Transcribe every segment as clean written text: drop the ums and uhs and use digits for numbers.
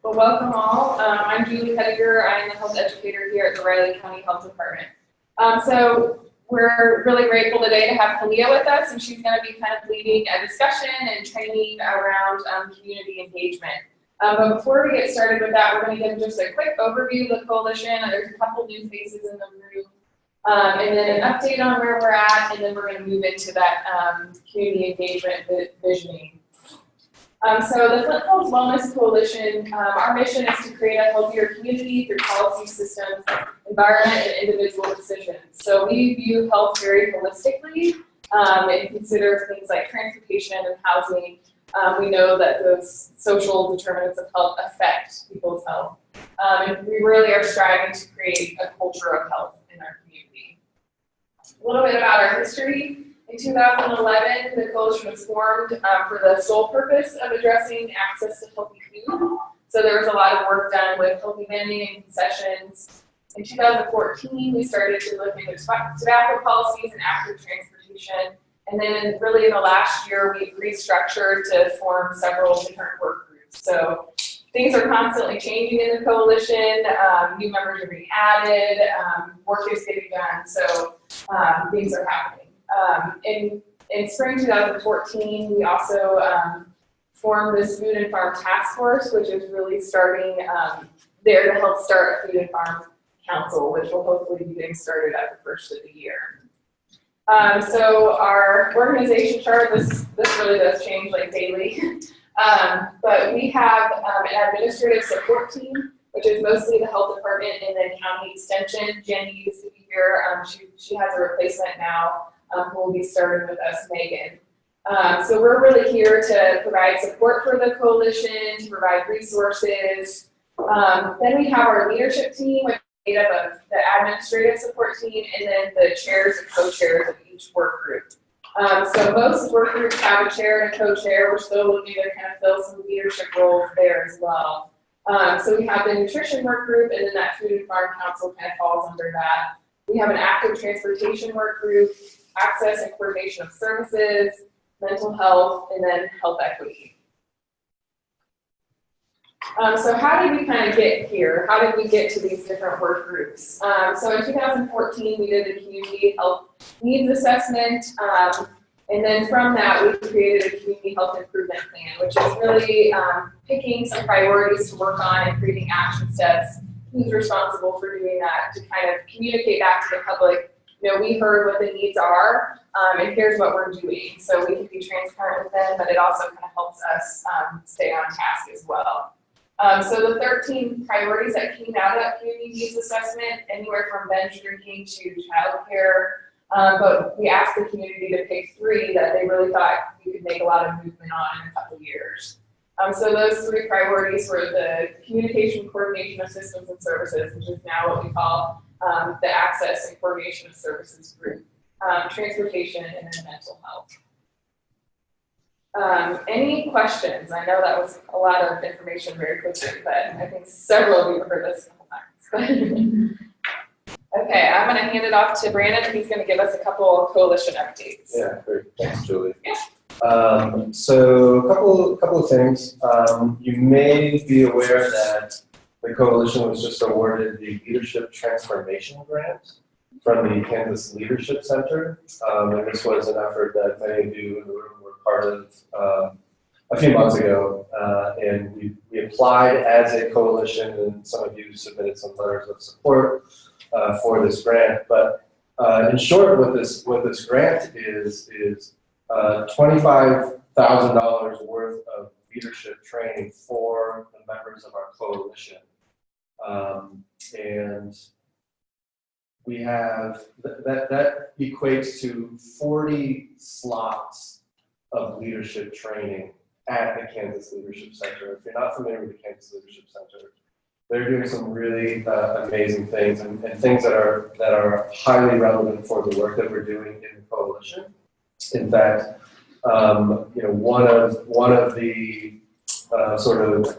Well, welcome all. I'm Julie Hediger. I'm the health educator here at the Riley County Health Department. So we're really grateful today to have Kalia with us, and she's going to be kind of leading a discussion and training around community engagement. But before we get started with that, we're going to give just a quick overview of the coalition. There's a couple new faces in the room, and then an update on where we're at, and then we're going to move into that community engagement visioning. So the Flint Hills Wellness Coalition, our mission is to create a healthier community through policy systems, environment, and individual decisions. So we view health very holistically and consider things like transportation and housing. We know that those social determinants of health affect people's health. And we really are striving to create a culture of health in our community. A little bit about our history. In 2011, the coalition was formed for the sole purpose of addressing access to healthy food. So there was a lot of work done with healthy vending and concessions. In 2014, we started to look into tobacco policies and active transportation. And then really in the last year, we've restructured to form several different work groups. So things are constantly changing in the coalition. New members are being added. Work is getting done. So things are happening. In spring 2014, we also formed this Food and Farm Task Force, which is really starting there to help start a Food and Farm Council, which will hopefully be getting started at the first of the year. So our organization chart, this really does change like daily, but we have an administrative support team, which is mostly the health department and then county extension. Jenny used to be here. She has a replacement now. Who will be starting with us, Megan. So we're really here to provide support for the coalition, to provide resources. Then we have our leadership team, which is made up of the administrative support team and then the chairs and co-chairs of each work group. So most work groups have a chair and a co-chair. We're still looking to kind of fill some leadership roles there as well. So we have the nutrition work group, and then that Food and Farm Council kind of falls under that. We have an active transportation work group, access and coordination of services, mental health, and then health equity. So how did we kind of get here? How did we get to these different work groups? So in 2014, we did a community health needs assessment, and then from that, we created a community health improvement plan, which is really picking some priorities to work on and creating action steps. Who's responsible for doing that to kind of communicate back to the public? You know, we heard what the needs are, and here's what we're doing. So we can be transparent with them, but it also kind of helps us stay on task as well. So the 13 priorities that came out of that community needs assessment, anywhere from binge drinking to childcare, but we asked the community to pick 3 that they really thought we could make a lot of movement on in a couple years. So those 3 priorities were the communication, coordination of systems and services, which is now what we call the access and coordination of services group, transportation, and then mental health. Any questions? I know that was a lot of information very quickly, but I think several of you have heard this a couple times. Okay, I'm going to hand it off to Brandon. He's going to give us a couple of coalition updates. Yeah, great. Thanks, Julie. Yeah. So a couple of things. You may be aware that the coalition was just awarded the Leadership Transformation Grant from the Kansas Leadership Center. And this was an effort that many of you in the room were part of a few months ago. And we applied as a coalition, and some of you submitted some letters of support for this grant. But in short, what this grant is $25,000 worth of leadership training for the members of our coalition. And we have, that equates to 40 slots of leadership training at the Kansas Leadership Center. If you're not familiar with the Kansas Leadership Center, they're doing some really amazing things and things that are highly relevant for the work that we're doing in the coalition. In fact, you know, one of the sort of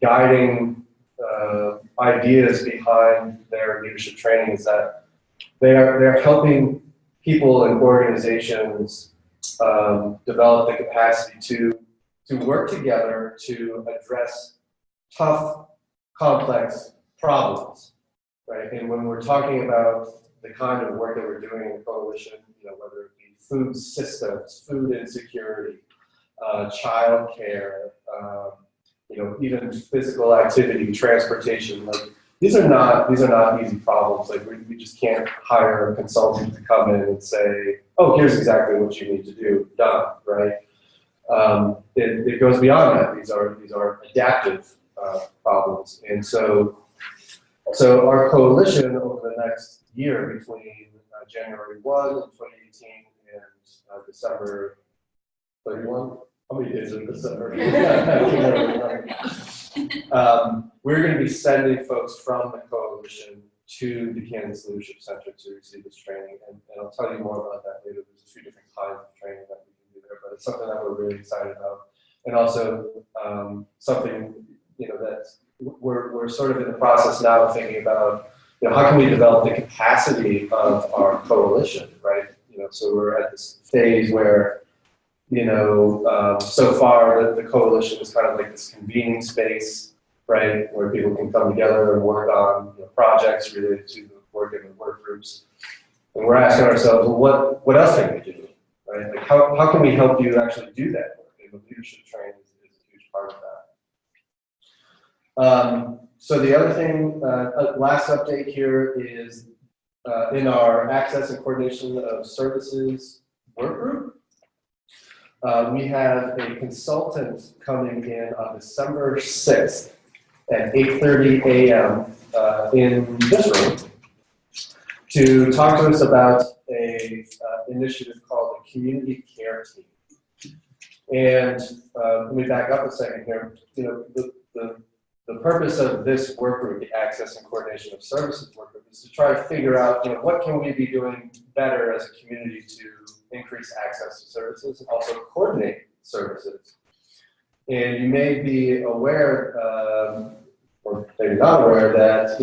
guiding ideas behind their leadership training is that they're helping people and organizations develop the capacity to work together to address tough, complex problems, right? And when we're talking about the kind of work that we're doing in the coalition, whether it be food systems, food insecurity, childcare, even physical activity, transportation, like these are not easy problems. Like we just can't hire a consultant to come in and say, oh, here's exactly what you need to do, done, right? It goes beyond that. These are adaptive problems, and so our coalition over the next year between January 1 of 2018 and December 31. How many days in December? We're going to be sending folks from the coalition to the Kansas Leadership Center to receive this training, and I'll tell you more about that later. There's a few different kinds of training that we can do there, but it's something that we're really excited about, and also something that we're sort of in the process now of thinking about. How can we develop the capacity of our coalition, right? So we're at this phase where so far the coalition is kind of like this convening space, right, where people can come together and work on projects related to the work in the work groups. And we're asking ourselves, well, what else can we do, right? Like how can we help you actually do that work? And the leadership training is a huge part of that. So the other thing, last update here is in our Access and Coordination of Services work group. We have a consultant coming in on December 6th at 8:30 a.m. In this room to talk to us about a initiative called the Community Care Team. And let me back up a second here. The purpose of this work group, the Access and Coordination of Services work group, is to try to figure out, what can we be doing better as a community to increase access to services and also coordinate services. And you may be aware, or maybe not aware, that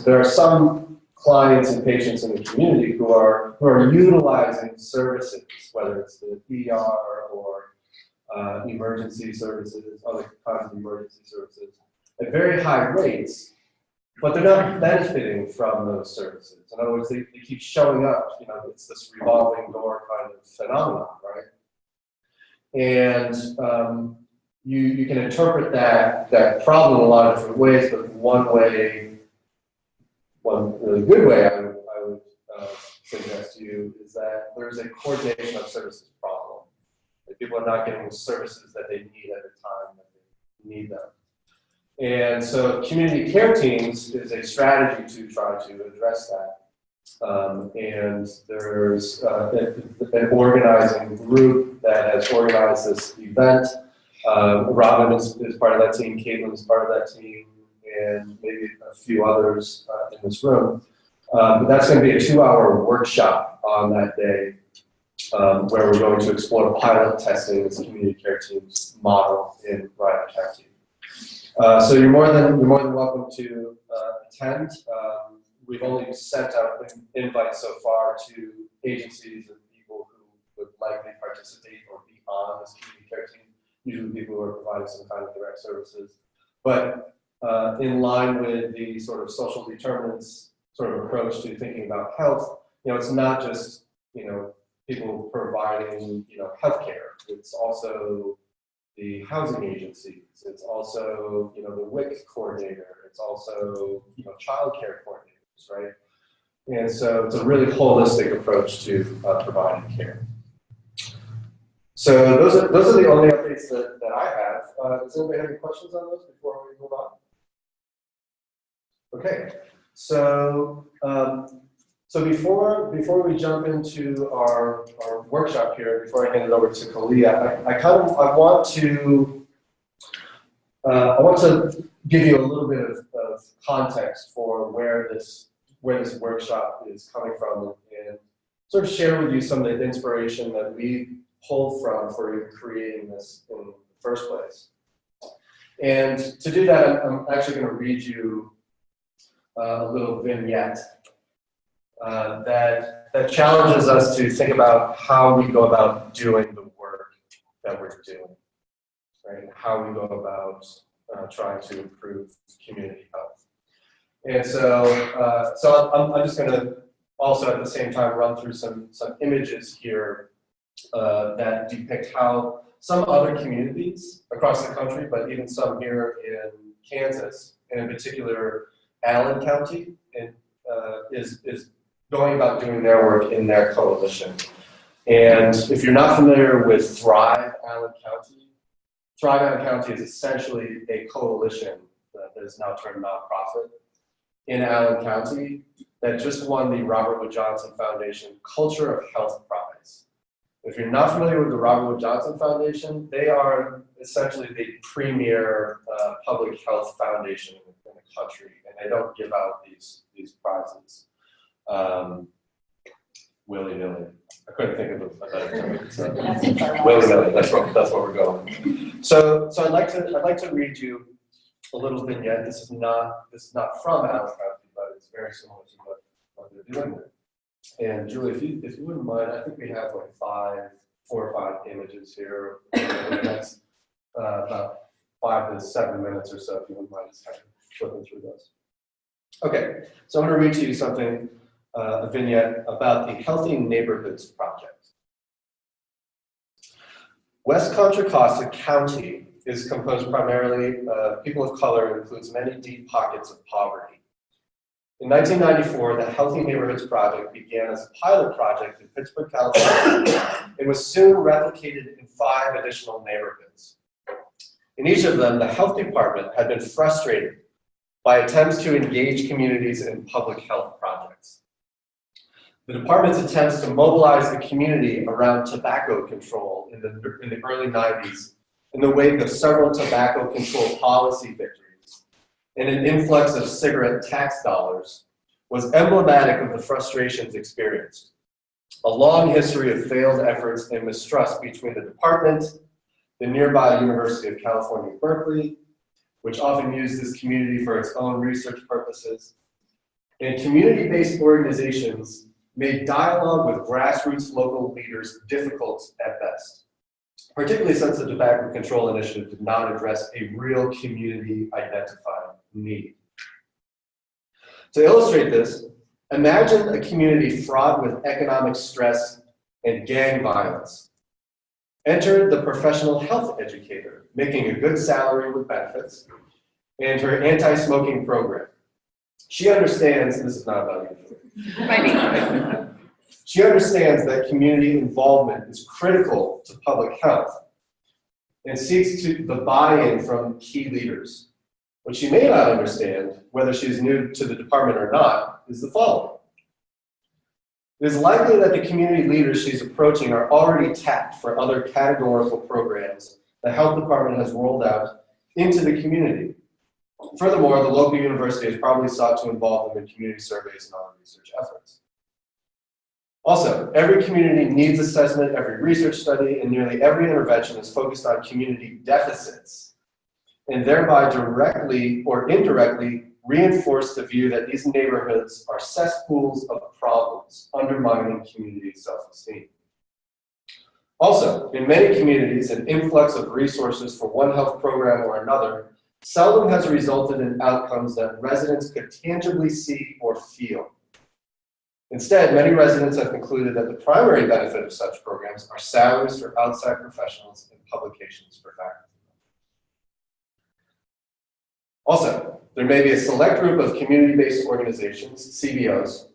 there are some clients and patients in the community who are utilizing services, whether it's the ER or emergency services, other kinds of emergency services, at very high rates, but they're not benefiting from those services. In other words, they keep showing up. It's this revolving door kind of phenomenon, right? And you can interpret that problem in a lot of different ways, but one really good way I would suggest to you is that there's a coordination of services problem. That people are not getting the services that they need at the time that they need them. And so community care teams is a strategy to try to address that. And there's an organizing group that has organized this event. Robin is part of that team, Caitlin is part of that team, and maybe a few others in this room. But that's going to be a 2-hour workshop on that day where we're going to explore pilot testing this community care team's model in Riley County. So you're more than welcome to attend. We've only sent out invites so far to agencies and people who would likely participate or be on this community care team, usually people who are providing some kind of direct services. But in line with the sort of social determinants sort of approach to thinking about health, it's not just, people providing, healthcare. It's also the housing agencies. It's also, the WIC coordinator. It's also, child care coordinators, right? And so it's a really holistic approach to providing care. So those are the only updates that I have. Does anybody have any questions on those before we move on? Okay, so before we jump into our workshop here, before I hand it over to Kalia, I want to give you a little bit of context for where this workshop is coming from, and sort of share with you some of the inspiration that we pulled from for creating this in the first place. And to do that, I'm actually going to read you a little vignette that challenges us to think about how we go about doing the work that we're doing, right? How we go about trying to improve community health. And so I'm just going to also at the same time run through some images here that depict how some other communities across the country, but even some here in Kansas, and in particular Allen County, is going about doing their work in their coalition. And if you're not familiar with Thrive Allen County is essentially a coalition that is now turned nonprofit in Allen County that just won the Robert Wood Johnson Foundation Culture of Health Prize. If you're not familiar with the Robert Wood Johnson Foundation, they are essentially the premier public health foundation in the country, and they don't give out these prizes willy-nilly. I couldn't think of a better term. So, willy-nilly. That's what we're going. So I'd like to read you a little vignette. This is not from Allen County, but it's very similar to what they're doing there. And Julie, if you wouldn't mind, I think we have like 4 or 5 images here in the next about 5 to 7 minutes or so. If you wouldn't mind just kind of flipping through those. Okay, so I'm going to read to you something. A vignette about the Healthy Neighborhoods Project. West Contra Costa County is composed primarily of people of color and includes many deep pockets of poverty. In 1994, the Healthy Neighborhoods Project began as a pilot project in Pittsburgh, California. It was soon replicated in 5 additional neighborhoods. In each of them, the health department had been frustrated by attempts to engage communities in public health projects. The department's attempts to mobilize the community around tobacco control in the early 90s in the wake of several tobacco control policy victories and an influx of cigarette tax dollars was emblematic of the frustrations experienced. A long history of failed efforts and mistrust between the department, the nearby University of California, Berkeley, which often used this community for its own research purposes, and community-based organizations made dialogue with grassroots local leaders difficult at best, particularly since the Tobacco Control Initiative did not address a real community-identified need. To illustrate this, imagine a community fraught with economic stress and gang violence. Enter the professional health educator, making a good salary with benefits, and her anti-smoking program. She understands, and this is not about you, she understands that community involvement is critical to public health and seeks the buy-in from key leaders. What she may not understand, whether she's new to the department or not, is the following. It is likely that the community leaders she's approaching are already tapped for other categorical programs the health department has rolled out into the community. Furthermore, the local university has probably sought to involve them in community surveys and other research efforts. Also, every community needs assessment, every research study, and nearly every intervention is focused on community deficits, and thereby directly or indirectly reinforce the view that these neighborhoods are cesspools of problems, undermining community self-esteem. Also, in many communities, an influx of resources for one health program or another seldom has resulted in outcomes that residents could tangibly see or feel. Instead, many residents have concluded that the primary benefit of such programs are salaries for outside professionals and publications for faculty. Also, there may be a select group of community-based organizations, CBOs,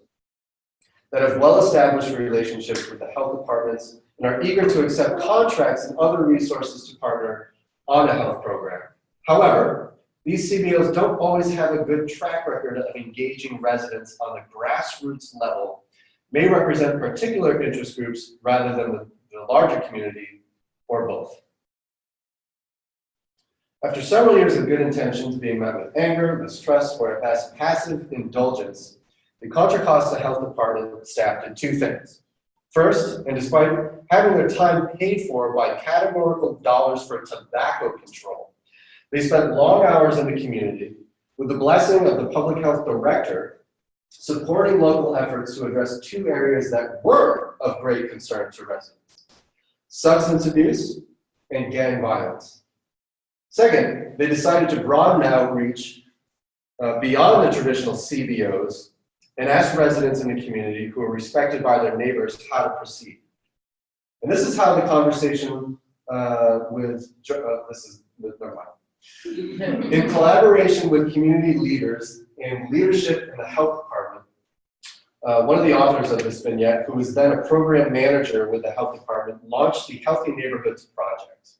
that have well-established relationships with the health departments and are eager to accept contracts and other resources to partner on a health program. However, these CBOs don't always have a good track record of engaging residents on the grassroots level, may represent particular interest groups rather than the larger community, or both. After several years of good intentions being met with anger, mistrust, or at best passive indulgence, the Contra Costa Health Department staff did 2 things. First, and despite having their time paid for by categorical dollars for tobacco control, they spent long hours in the community with the blessing of the public health director, supporting local efforts to address 2 areas that were of great concern to residents: substance abuse and gang violence. Second, they decided to broaden outreach beyond the traditional CBOs and ask residents in the community who are respected by their neighbors how to proceed. And this is how the conversation never mind. In collaboration with community leaders and leadership in the health department, one of the authors of this vignette, who was then a program manager with the health department, launched the Healthy Neighborhoods Project,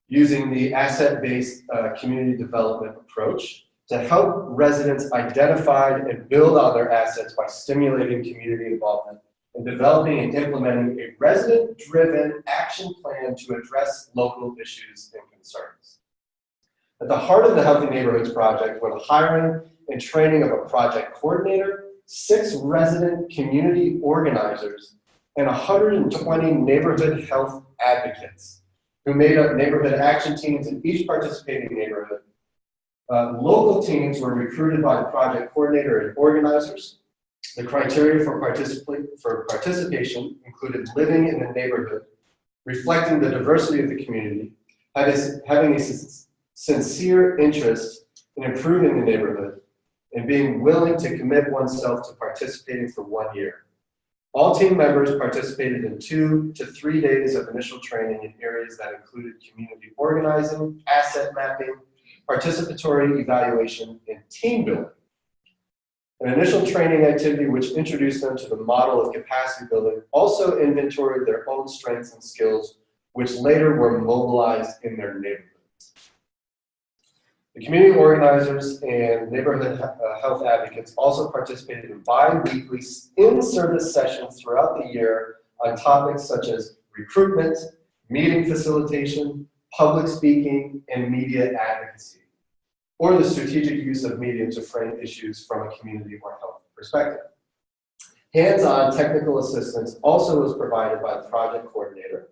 using the asset-based community development approach to help residents identify and build on their assets by stimulating community involvement and developing and implementing a resident-driven action plan to address local issues and concerns. At the heart of the Healthy Neighborhoods Project were the hiring and training of a project coordinator, 6 resident community organizers, and 120 neighborhood health advocates who made up neighborhood action teams in each participating neighborhood. Local teams were recruited by the project coordinator and organizers. The criteria for participation included living in the neighborhood, reflecting the diversity of the community, having a sincere interest in improving the neighborhood, and being willing to commit oneself to participating for 1 year. All team members participated in 2 to 3 days of initial training in areas that included community organizing, asset mapping, participatory evaluation, and team building. An initial training activity which introduced them to the model of capacity building also inventoried their own strengths and skills, which later were mobilized in their neighborhoods. The community organizers and neighborhood health advocates also participated in bi-weekly in-service sessions throughout the year on topics such as recruitment, meeting facilitation, public speaking, and media advocacy, or the strategic use of media to frame issues from a community or health perspective. Hands-on technical assistance also was provided by the project coordinator,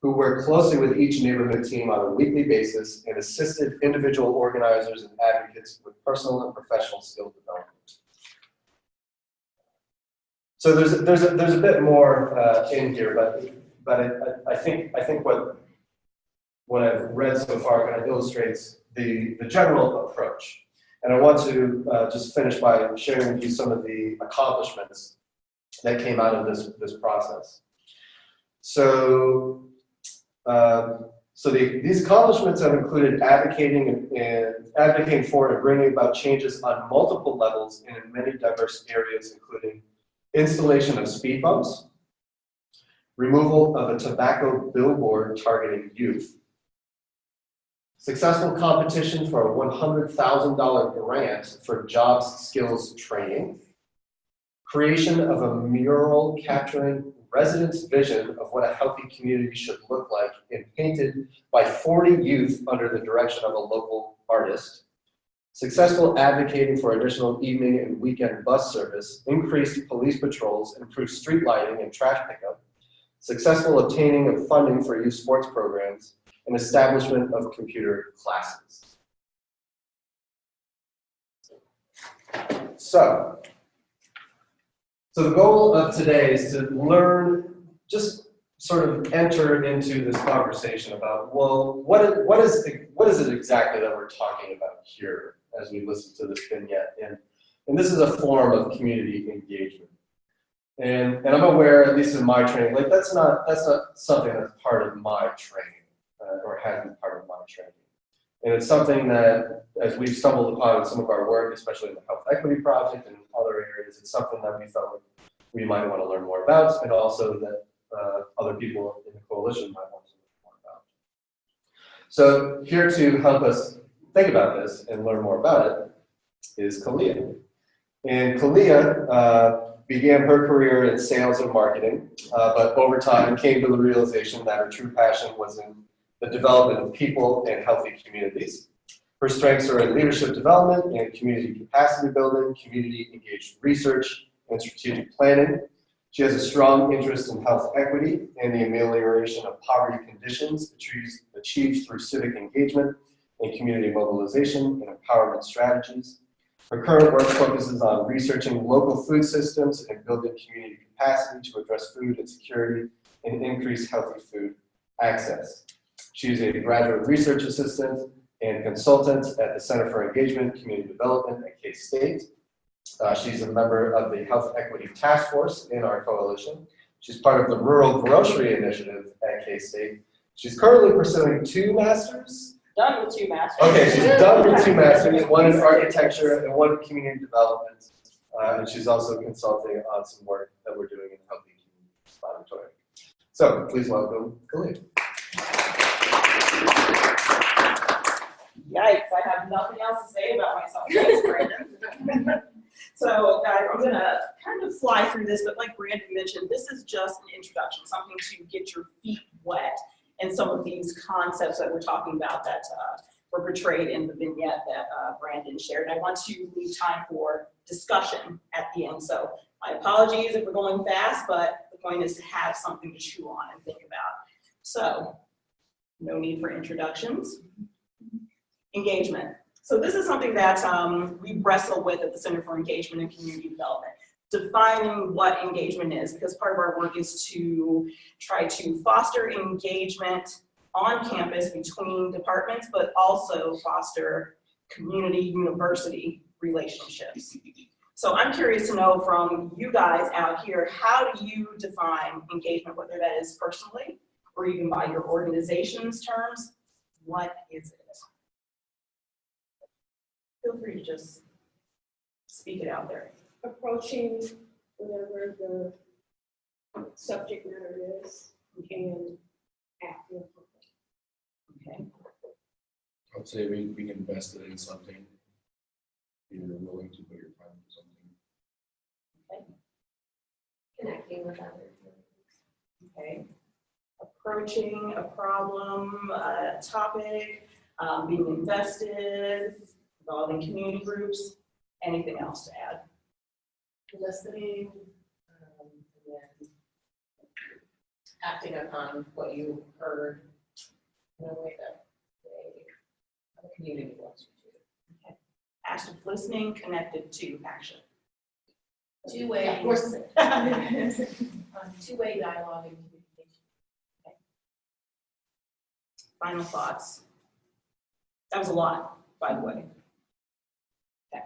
who worked closely with each neighborhood team on a weekly basis and assisted individual organizers and advocates with personal and professional skill development. So there's a bit more in here, but I think what I've read so far kind of illustrates the general approach. And I want to just finish by sharing with you some of the accomplishments that came out of this process. So these accomplishments have included advocating for and bringing about changes on multiple levels and in many diverse areas, including installation of speed bumps, removal of a tobacco billboard targeting youth, successful competition for a $100,000 grant for jobs skills training, creation of a mural capturing residents' vision of what a healthy community should look like and painted by 40 youth under the direction of a local artist, successful advocating for additional evening and weekend bus service, increased police patrols, improved street lighting and trash pickup, successful obtaining of funding for youth sports programs, and establishment of computer classes. So the goal of today is to learn, just sort of enter into this conversation about, well, what is it exactly that we're talking about here as we listen to this vignette? And this is a form of community engagement. And I'm aware, at least in my training, like that's not something that's part of my training, or has been part of my training. And it's something that, as we've stumbled upon in some of our work, especially in the Health Equity Project and other areas, it's something that we felt we might want to learn more about, and also that other people in the coalition might want to learn more about. So here to help us think about this and learn more about it is Kalia. And Kalia began her career in sales and marketing, but over time came to the realization that her true passion was in the development of people and healthy communities. Her strengths are in leadership development and community capacity building, community engaged research, and strategic planning. She has a strong interest in health equity and the amelioration of poverty conditions achieved through civic engagement and community mobilization and empowerment strategies. Her current work focuses on researching local food systems and building community capacity to address food insecurity and increase healthy food access. She's a graduate research assistant and consultant at the Center for Engagement and Community Development at K-State. She's a member of the Health Equity Task Force in our coalition. She's part of the Rural Grocery Initiative at K-State. She's currently pursuing 2 masters. Done with 2 masters. Okay, she's done with 2 masters, one in architecture and one in community development. And she's also consulting on some work that we're doing in the Healthy Communities Laboratory. So please welcome Kalia. Yikes, I have nothing else to say about myself. Thanks, Brandon. So guys, I'm gonna kind of fly through this, but like Brandon mentioned, this is just an introduction, something to get your feet wet in some of these concepts that we're talking about that were portrayed in the vignette that Brandon shared. I want to leave time for discussion at the end. So my apologies if we're going fast, but the point is to have something to chew on and think about. So no need for introductions. Engagement. So this is something that we wrestle with at the Center for Engagement and Community Development, defining what engagement is, because part of our work is to try to foster engagement on campus between departments, but also foster community-university relationships. So I'm curious to know from you guys out here, how do you define engagement, whether that is personally or even by your organization's terms? What is it? Feel free to just speak it out there. Approaching whatever the subject matter is and acting. Okay. I'd say being invested in something. You're willing to put your time into something. Connecting with others. Okay. Approaching a problem, a topic, being invested, involving community groups. Anything else to add? Listening, and then acting upon what you heard in a way that the community wants you to. Okay. Active listening connected to action. Two-way. Of course. Two-way dialogue and communication. Okay. Final thoughts. That was a lot, by the way. Okay.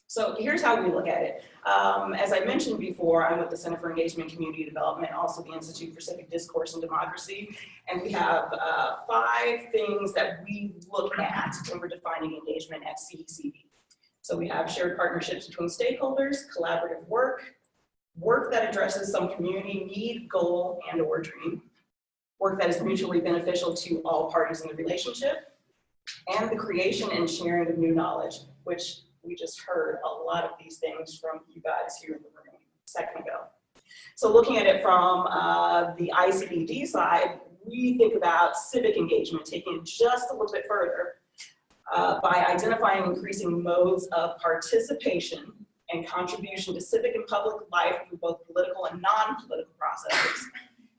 So here's how we look at it. As I mentioned before, I'm with the Center for Engagement and Community Development, also the Institute for Civic Discourse and Democracy, and we have 5 things that we look at when we're defining engagement at CECD. So we have shared partnerships between stakeholders, collaborative work that addresses some community need, goal, and or dream, work that is mutually beneficial to all parties in the relationship, and the creation and sharing of new knowledge, which we just heard a lot of these things from you guys here in the room a second ago. So looking at it from the ICDD side, we think about civic engagement, taking it just a little bit further by identifying increasing modes of participation and contribution to civic and public life through both political and non-political processes,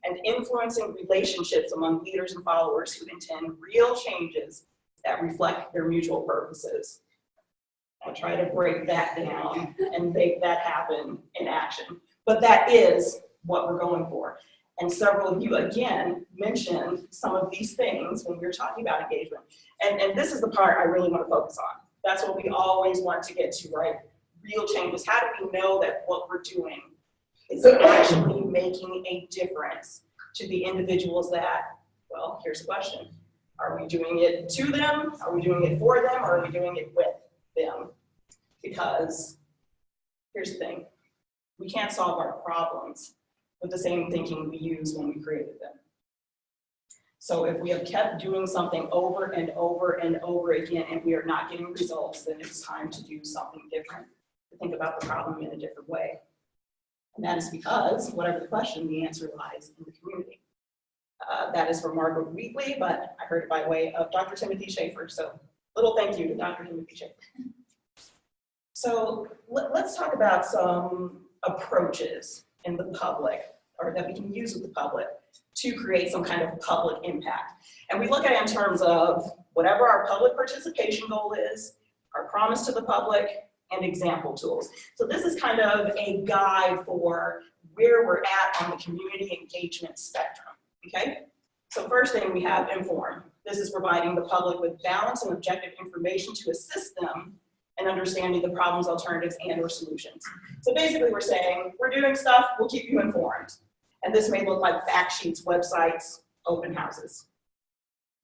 and influencing relationships among leaders and followers who intend real changes that reflect their mutual purposes. I'll try to break that down and make that happen in action. But that is what we're going for. And several of you, again, mentioned some of these things when we were talking about engagement. And this is the part I really want to focus on. That's what we always want to get to, right? Real changes. How do we know that what we're doing is actually making a difference to the individuals that, well, here's the question. Are we doing it to them? Are we doing it for them? Or are we doing it with them? Because here's the thing. We can't solve our problems with the same thinking we used when we created them. So if we have kept doing something over and over and over again and we are not getting results, then it's time to do something different, to think about the problem in a different way. And that is because, whatever the question, the answer lies in the community. That is from Margaret Wheatley, but I heard it by way of Dr. Timothy Schaefer. So little thank you to Dr. Timothy Schaefer. So let's talk about some approaches in the public, or that we can use with the public to create some kind of public impact. And we look at it in terms of whatever our public participation goal is, our promise to the public, and example tools. So this is kind of a guide for where we're at on the community engagement spectrum, okay? So first thing we have inform. This is providing the public with balanced and objective information to assist them in understanding the problems, alternatives, and or solutions. So basically we're saying, we're doing stuff, we'll keep you informed. And this may look like fact sheets, websites, open houses.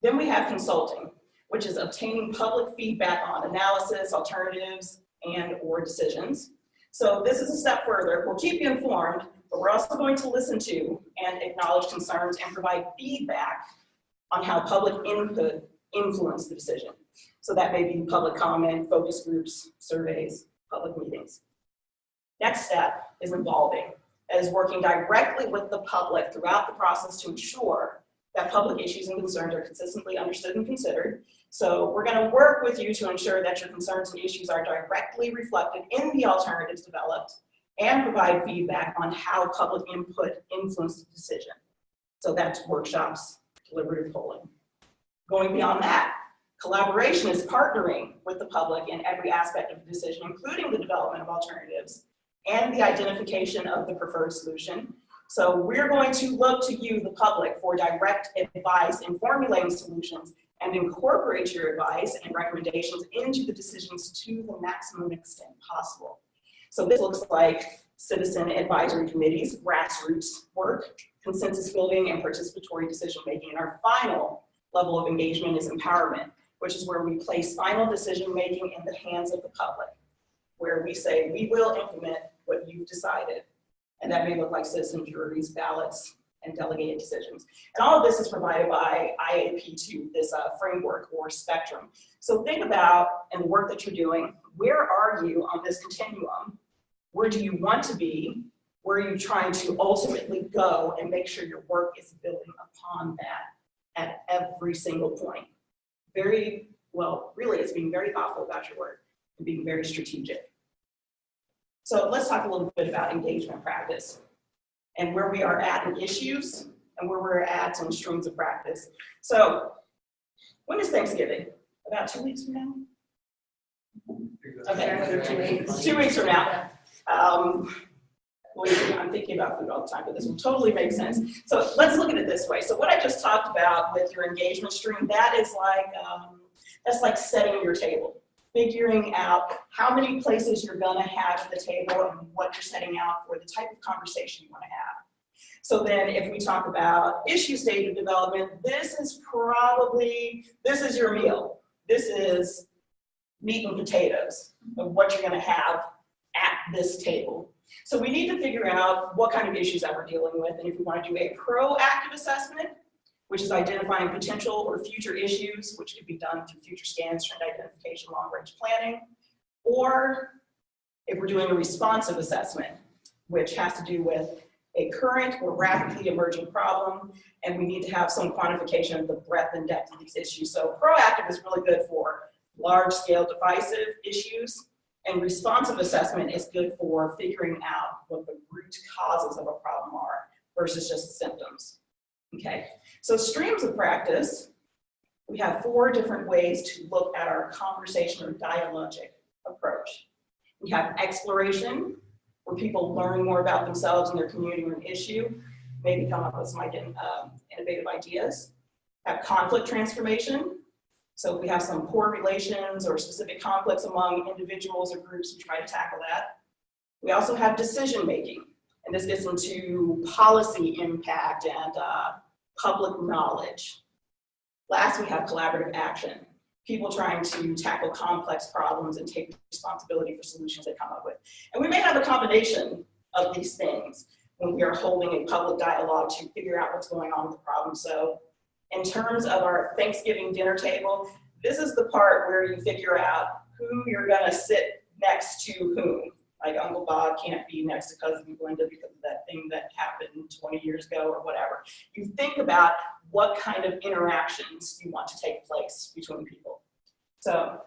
Then we have consulting, which is obtaining public feedback on analysis, alternatives, and or decisions. So this is a step further. We'll keep you informed, but we're also going to listen to and acknowledge concerns and provide feedback on how public input influence the decision. So that may be public comment, focus groups, surveys, public meetings. Next step is involving, that is working directly with the public throughout the process to ensure that public issues and concerns are consistently understood and considered. So we're going to work with you to ensure that your concerns and issues are directly reflected in the alternatives developed and provide feedback on how public input influenced the decision. So that's workshops, deliberative polling. Going beyond that, collaboration is partnering with the public in every aspect of the decision, including the development of alternatives and the identification of the preferred solution. So we're going to look to you, the public, for direct advice in formulating solutions and incorporate your advice and recommendations into the decisions to the maximum extent possible. So this looks like citizen advisory committees, grassroots work, consensus building, and participatory decision-making. And our final level of engagement is empowerment, which is where we place final decision-making in the hands of the public, where we say, we will implement what you've decided. And that may look like citizen juries, ballots, and delegated decisions. And all of this is provided by IAP2, this framework or spectrum. So think about, in the work that you're doing, where are you on this continuum? Where do you want to be? Where are you trying to ultimately go, and make sure your work is building upon that at every single point? Very, well, really it's being very thoughtful about your work and being very strategic. So let's talk a little bit about engagement practice and where we are at in issues and where we're at in streams of practice. So when is Thanksgiving? About 2 weeks from now? Okay, 2 weeks. 2 weeks from now. Believe me, I'm thinking about food all the time, but this will totally make sense. So let's look at it this way. So what I just talked about with your engagement stream, that is like, that's like setting your table. Figuring out how many places you're gonna have at the table and what you're setting out for the type of conversation you wanna have. So then if we talk about issue stage of development, this is your meal. This is meat and potatoes of what you're gonna have at this table. So we need to figure out what kind of issues that we're dealing with, and if we wanna do a proactive assessment, which is identifying potential or future issues, which could be done through future scans, trend identification, long-range planning, or if we're doing a responsive assessment, which has to do with a current or rapidly emerging problem, and we need to have some quantification of the breadth and depth of these issues. So proactive is really good for large-scale divisive issues, and responsive assessment is good for figuring out what the root causes of a problem are versus just the symptoms. Okay, so streams of practice, we have 4 different ways to look at our conversation or dialogic approach. We have exploration, where people learn more about themselves and their community or an issue, maybe come up with some innovative ideas. Have conflict transformation. So if we have some poor relations or specific conflicts among individuals or groups, we try to tackle that. We also have decision making. And this gets into policy impact and public knowledge. Last, we have collaborative action. People trying to tackle complex problems and take responsibility for solutions they come up with. And we may have a combination of these things when we are holding a public dialogue to figure out what's going on with the problem. So in terms of our Thanksgiving dinner table, this is the part where you figure out who you're gonna sit next to whom. Like Uncle Bob can't be next to Cousin Glenda because of that thing that happened 20 years ago or whatever. You think about what kind of interactions you want to take place between people. So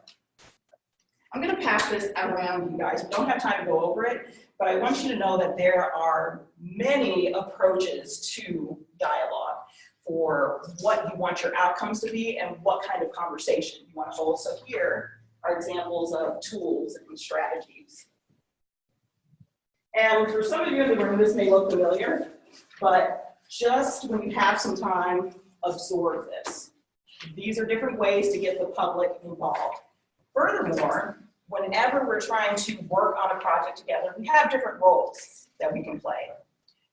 I'm gonna pass this around you guys. We don't have time to go over it, but I want you to know that there are many approaches to dialogue for what you want your outcomes to be and what kind of conversation you want to hold. So here are examples of tools and strategies. And for some of you in the room, this may look familiar, but just when you have some time, absorb this. These are different ways to get the public involved. Furthermore, whenever we're trying to work on a project together, we have different roles that we can play.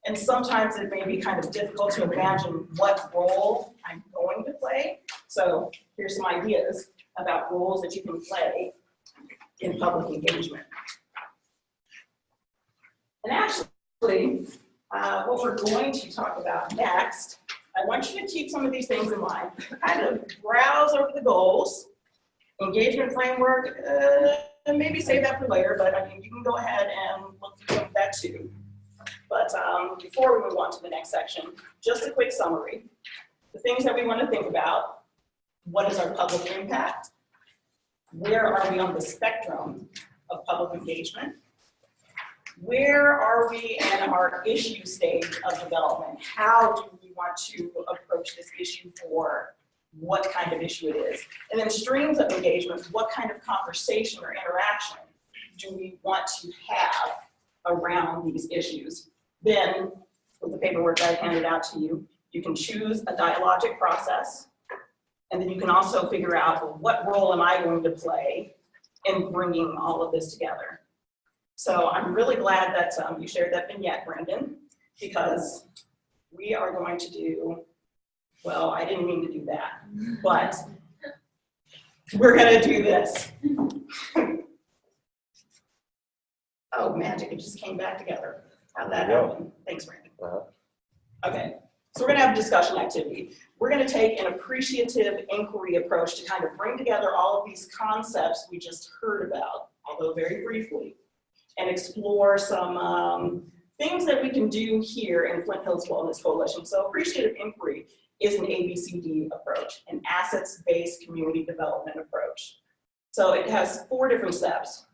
And sometimes it may be kind of difficult to imagine what role I'm going to play. So here's some ideas about roles that you can play in public engagement. And actually, what we're going to talk about next, I want you to keep some of these things in mind. Kind of browse over the goals, engagement framework, maybe save that for later, but I mean, you can go ahead and look through that too. But before we move on to the next section, just a quick summary. The things that we want to think about: what is our public impact? Where are we on the spectrum of public engagement? Where are we in our issue stage of development? How do we want to approach this issue for what kind of issue it is? And then streams of engagement: what kind of conversation or interaction do we want to have around these issues? Then, with the paperwork I handed out to you, you can choose a dialogic process, and then you can also figure out, well, what role am I going to play in bringing all of this together? So I'm really glad that you shared that vignette, Brendan, because we are going to do, well, I didn't mean to do that, but we're gonna do this. Oh, magic, it just came back together. How'd that happen? Thanks, Brandon. Okay, so we're gonna have a discussion activity. We're gonna take an appreciative inquiry approach to kind of bring together all of these concepts we just heard about, although very briefly, and explore some things that we can do here in Flint Hills Wellness Coalition. So appreciative inquiry is an ABCD approach, an assets-based community development approach. So it has 4 different steps.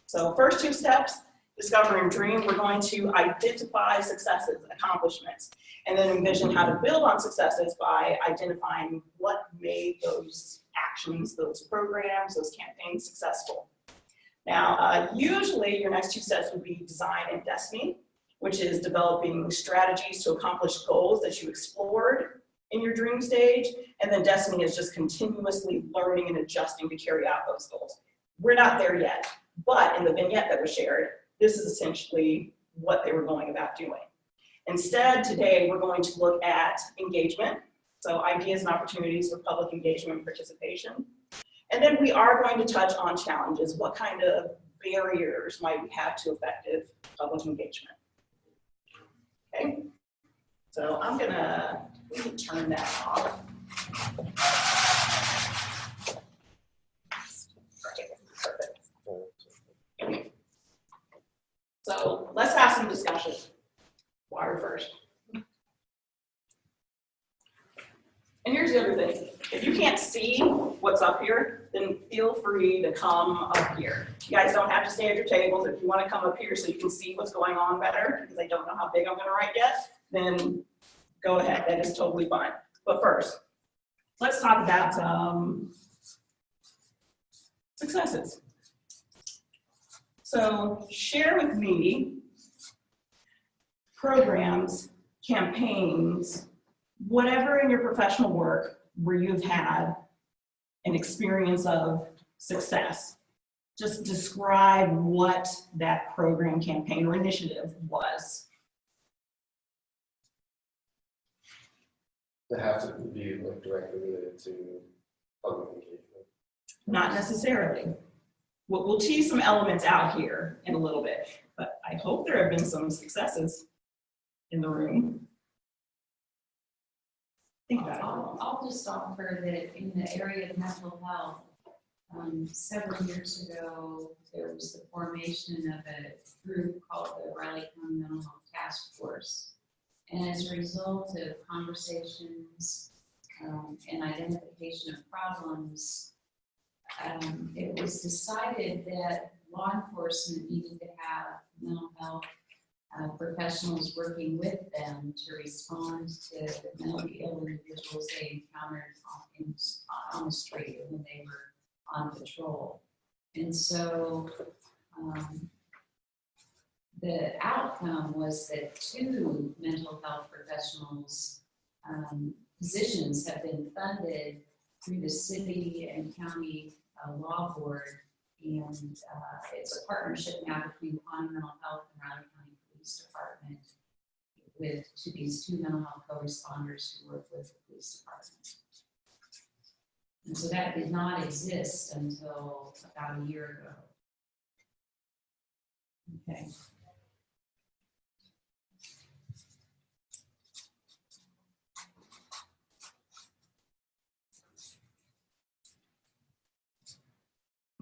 So first 2 steps, discover and dream, we're going to identify successes, accomplishments, and then envision how to build on successes by identifying what made those actions, those programs, those campaigns successful. Now, usually your next 2 steps would be design and destiny, which is developing strategies to accomplish goals that you explored in your dream stage, and then destiny is just continuously learning and adjusting to carry out those goals. We're not there yet, but in the vignette that was shared, this is essentially what they were going about doing. Instead, today we're going to look at engagement, so ideas and opportunities for public engagement and participation. And then we are going to touch on challenges. What kind of barriers might we have to effective public engagement? Okay, so I'm gonna turn that off. Perfect. Okay. So let's have some discussion. Water first. And here's the other thing. If you can't see what's up here, then feel free to come up here. You guys don't have to stay at your tables. If you want to come up here so you can see what's going on better, because I don't know how big I'm going to write yet, then go ahead. That is totally fine. But first, let's talk about successes. So share with me programs, campaigns, whatever in your professional work where you've had an experience of success. Just describe what that program, campaign, or initiative was. To have to be like directly related to public engagement. Not necessarily. We'll tease some elements out here in a little bit, but I hope there have been some successes in the room. Think about it. I'll just offer that in the area of mental health, several years ago, there was the formation of a group called the Riley County Mental Health Task Force. And as a result of conversations and identification of problems, it was decided that law enforcement needed to have mental health professionals working with them to respond to the mentally ill individuals they encountered on the street when they were on patrol. And so the outcome was that 2 mental health professionals positions have been funded through the city and county law board. And it's a partnership now between Pawnee Mental Health and Riley County Police Department to these two mental health co-responders who work with the police department. And so that did not exist until about a year ago. Okay.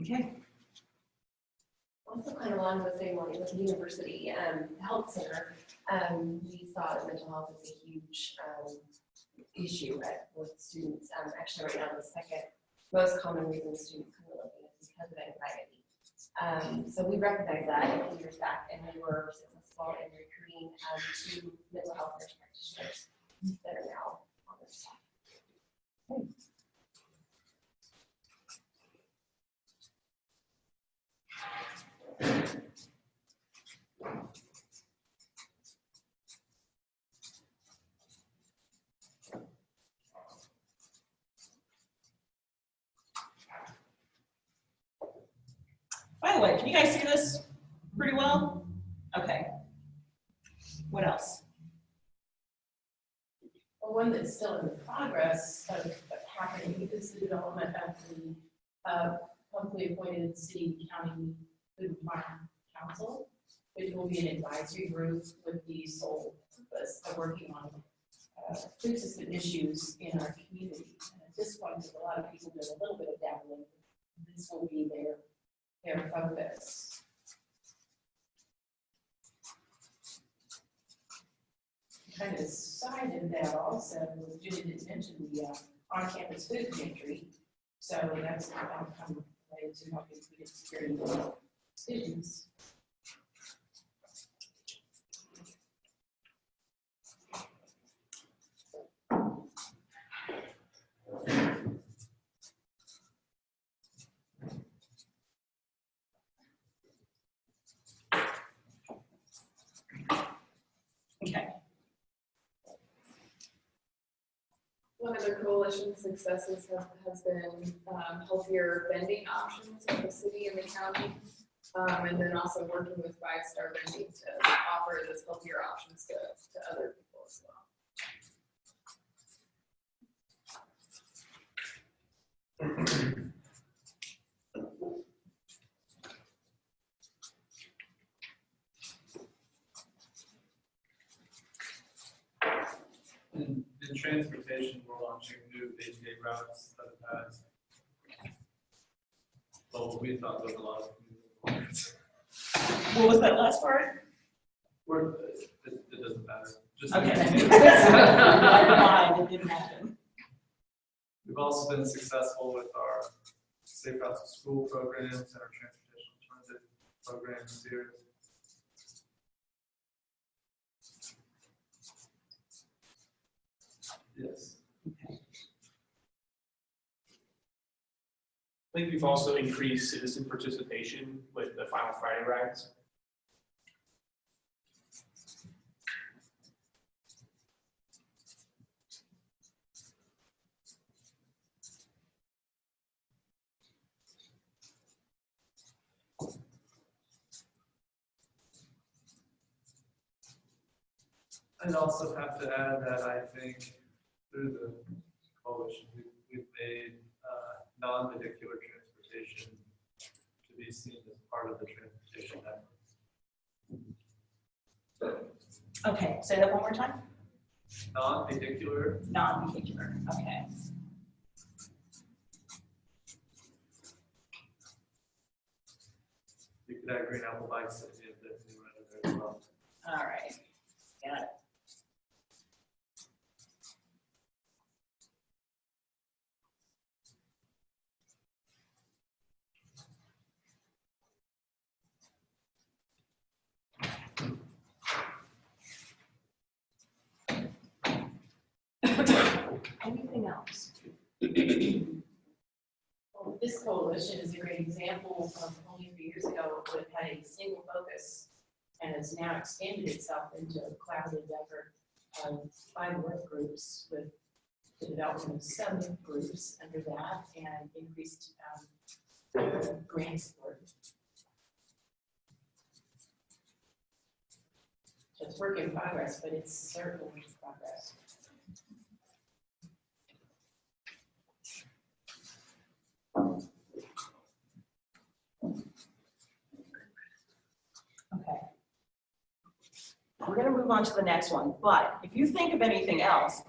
Okay. Also kind of along the same line with the university health center, we saw that mental health is a huge issue with students. Actually, right now, the second most common reason students come to looking is because of anxiety. So we recognized that a few years back, and we were successful in recruiting 2 mental health nurse practitioners that are now on the staff. By the way, can you guys see this pretty well? Okay. What else? Well, one that's still in progress of happening is the development of the publicly appointed city county food and farm council, which will be an advisory group with the sole purpose of working on food system issues in our community. And at this point, there's a lot of people doing a little bit of dabbling. This will be their focus. Kind of side of that also, Julie didn't mention the on-campus food pantry. So that's an outcome related to helping food insecurity students. Okay. One of the coalition successes has been healthier vending options in the city and the county. And then also working with 5-Star Vending to offer those healthier options to other people as well. In transportation, we're launching new day-to-day routes that have well, we thought there was a lot of What was that last part? it doesn't matter. Just Okay. Never mind, it didn't happen. We've also been successful with our Safe Routes to School programs and our transportation alternative programs here. Yes. I think we've also increased citizen participation with the Final Friday rides. I'd also have to add that I think through the coalition, we've made non-vehicular transportation to be seen as part of the transportation network. Okay, say that one more time. Non-vehicular, Non-vehicular, okay. you could add green apple bikes at the end of there as well. All right, got it. Anything else? Well, this coalition is a great example of only 3 years ago it would have had a single focus and has now expanded itself into a collaborative effort of 5 work groups with the development of subgroups under that and increased grant support. So it's work in progress, but it's certainly progress. Okay. We're gonna move on to the next one, but if you think of anything else,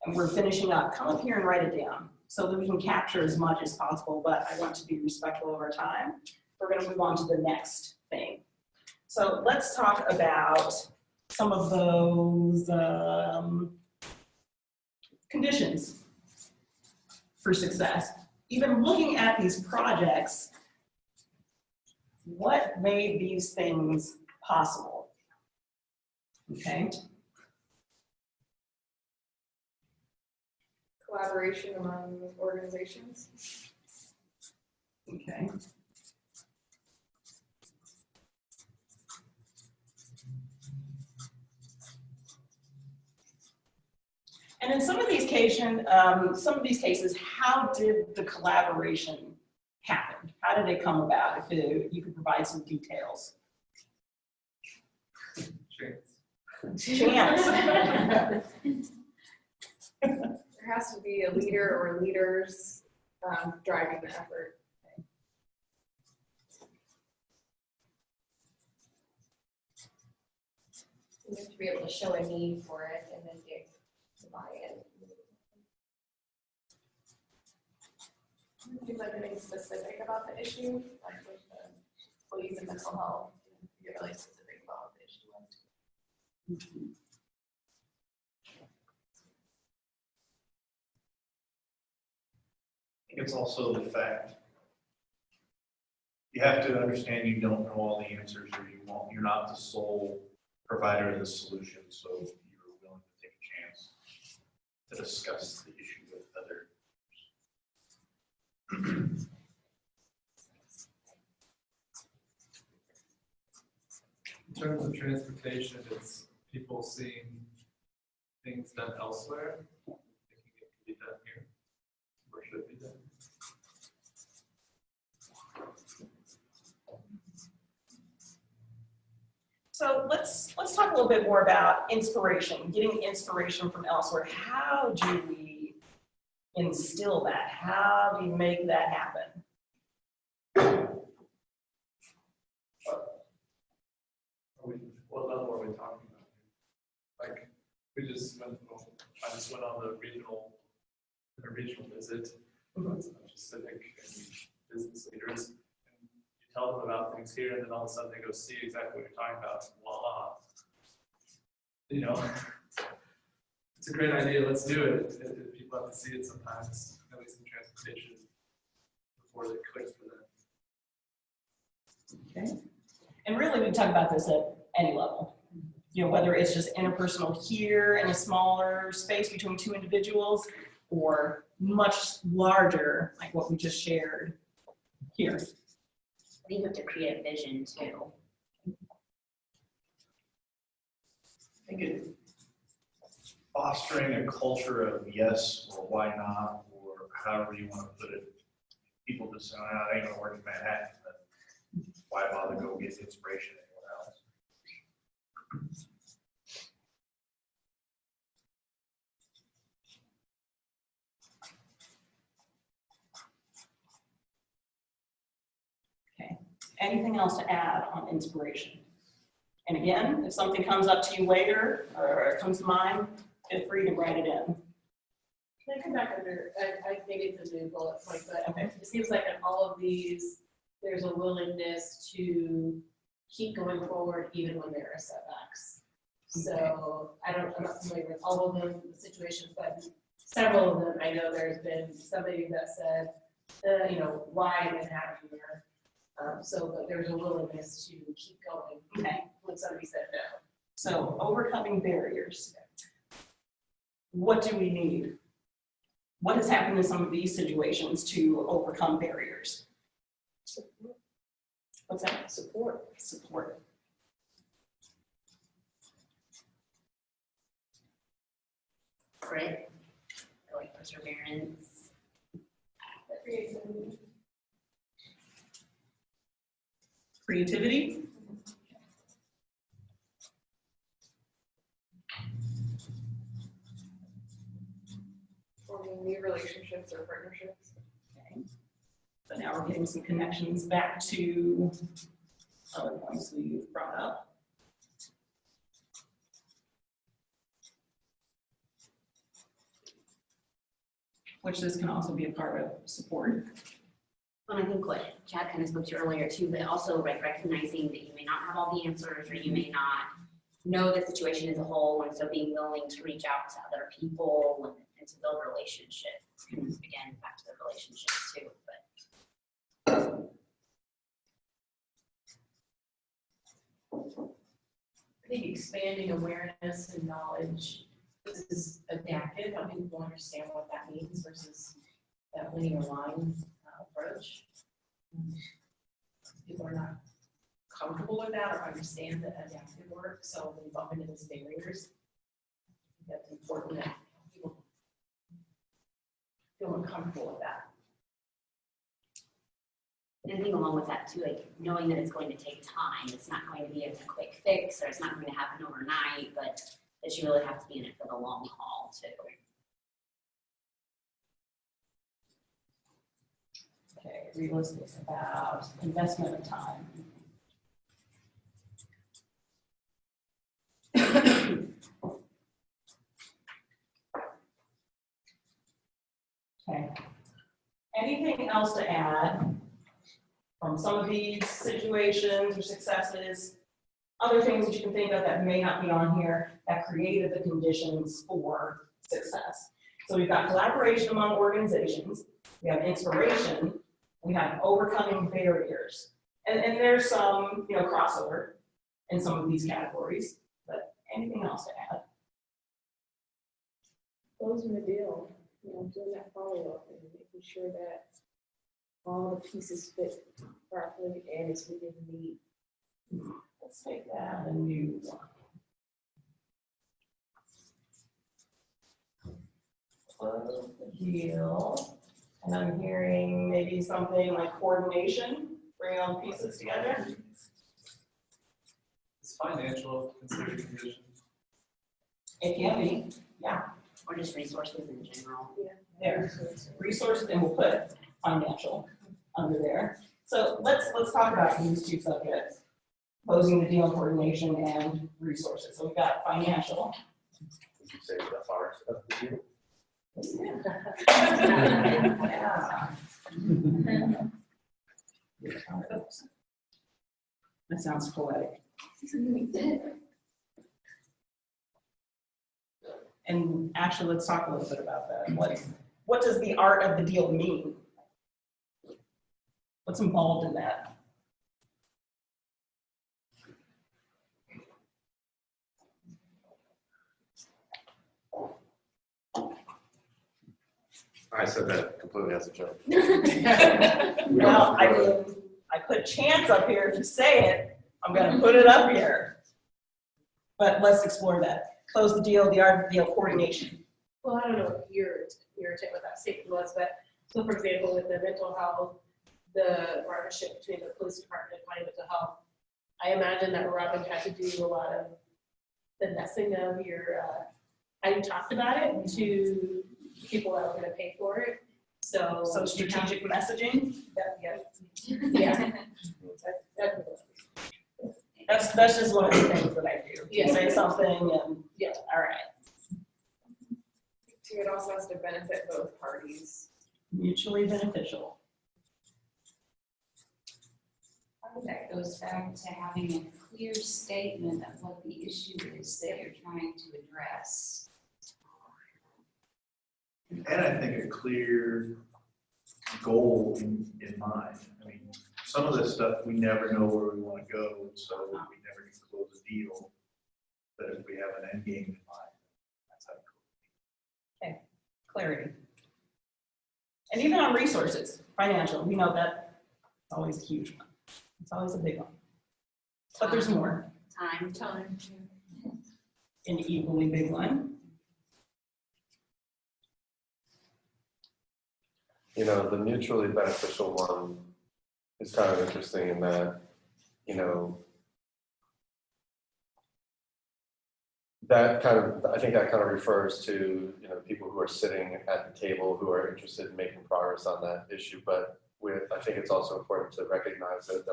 and we're finishing up, come up here and write it down so that we can capture as much as possible, but I want to be respectful of our time. We're gonna move on to the next thing. So let's talk about some of those conditions for success. Even looking at these projects, what made these things possible? Okay. Collaboration among organizations. Okay. And in some of these cases, how did the collaboration happen? How did it come about? If you could provide some details. Chance. There has to be a leader or leaders driving the effort. You have to be able to show a need for it and then get the buy-in. Seems like anything specific about the issue, like with the employees and mental health, get really specific about the issue. I think it's also the fact you have to understand you don't know all the answers, or you're not the sole provider of the solution, so you're willing to take a chance to discuss the issue with others. In terms of transportation, it's people seeing things done elsewhere, thinking it can be done here, or should be done. So let's talk a little bit more about inspiration, getting inspiration from elsewhere. How do we instill that? How do you make that happen? What level are we talking about? Like, I just went on the regional visit, with some civic and business leaders, and you tell them about things here, and then all of a sudden they go see exactly what you're talking about, voila. You know, it's a great idea, let's do it. People have to see it sometimes, at least in transportation, before they click for them. Okay. And really, we talk about this at any level. You know, whether it's just interpersonal here in a smaller space between two individuals, or much larger, like what we just shared here. You have to create a vision too. I think it fostering a culture of yes or why not, or however you want to put it. People just say, oh, I ain't gonna work in Manhattan, but why bother go get inspiration anywhere else? Okay. Anything else to add on inspiration? And again, if something comes up to you later or it comes to mind, feel free to write it in. Can I come back under, I think it's a new bullet point, but Okay. it seems like in all of these, there's a willingness to keep going forward even when there are setbacks. So I'm not familiar with all of them, the situations, but several of them, I know there's been somebody that said, why did it happen here? But there's a willingness to keep going. Okay. When somebody said no. So overcoming barriers. What do we need? What has happened in some of these situations to overcome barriers? Support. What's that? Support. Support. Great. I perseverance. Creativity. Forming new relationships or partnerships. Okay. So now we're getting some connections back to other points we brought up. Which this can also be a part of support. And I think what Chad kind of spoke to earlier too, but also like recognizing that you may not have all the answers or you may not know the situation as a whole, and so being willing to reach out to other people and to build relationships. Again, back to the relationships too, I think expanding awareness and knowledge, this is adaptive, helping people understand what that means versus that linear line approach. People are not comfortable with that or understand the adaptive work, so they bump into those barriers. I think that's important that people feel more comfortable with that. And I think along with that too, like knowing that it's going to take time, it's not going to be a quick fix or it's not going to happen overnight, but that you really have to be in it for the long haul too. Okay, realistic about investment of time. Okay. Anything else to add from some of these situations or successes? Other things that you can think of that may not be on here that created the conditions for success. So we've got collaboration among organizations, we have inspiration, we have overcoming barriers. And there's some, crossover in some of these categories, but anything else to add? Closing the deal, doing that follow-up and making sure that all the pieces fit properly and it's within the need. Let's make that a new one. Close the deal. And I'm hearing maybe something like coordination, bring all the pieces together. Is financial considered a condition? It can be, yeah. Or just resources in general. There, resources, and we'll put financial under there. So let's talk about these two subjects, closing the deal and coordination and resources. So we've got financial. Would you say the heart of the deal? Yeah. That sounds poetic. And actually, let's talk a little bit about that. What does the art of the deal mean? What's involved in that? I said that completely as a joke. Well, I put chance up here. If you say it, I'm going to put it up here. But let's explore that. Close the deal, the art of the deal, coordination. Well, I don't know what your take with that statement was, but so for example, with the mental health, the partnership between the police department and county mental health, I imagine that Robin had to do a lot of the messing of your, how you talked about it to people that were going to pay for it. So strategic messaging. Yeah. That's just one of the things that I do. Yeah. Say something and Yeah. All right. It also has to benefit both parties. Mutually beneficial. I think that goes back to having a clear statement of what the issue is that you're trying to address. And I think a clear goal in mind. I mean, some of this stuff, we never know where we want to go, so we never can close a deal. But if we have an end game in mind, that's how it goes. Okay, clarity. And even on resources, financial, we know that's always a huge one. It's always a big one. But there's more. Time. An equally big one. you know, the mutually beneficial one is kind of interesting in that, you know, that kind of, I think that kind of refers to, you know, people who are sitting at the table who are interested in making progress on that issue. But I think it's also important to recognize that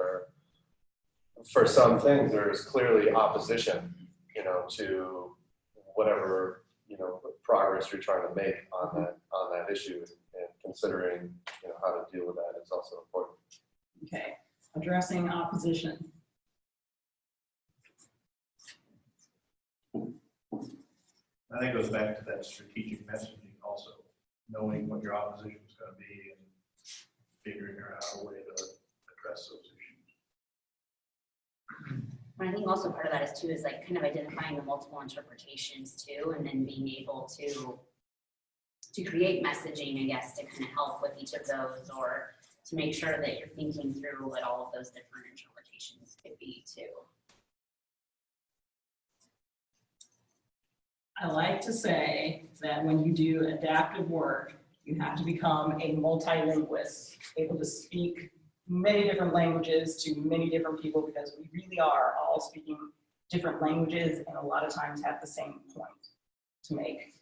for some things, there is clearly opposition, you know, to whatever, you know, progress you're trying to make on that issue, and considering, you know, how to deal with that is also important. Okay, addressing opposition. I think it goes back to that strategic messaging also, knowing what your opposition is going to be and figuring out a way to address those issues. And I think also part of that is too, is like kind of identifying the multiple interpretations too, and then being able to create messaging, I guess, to kind of help with each of those, or to make sure that you're thinking through what all of those different interpretations could be too. I like to say that when you do adaptive work, you have to become a multilingualist, able to speak many different languages to many different people, because we really are all speaking different languages and a lot of times have the same point to make.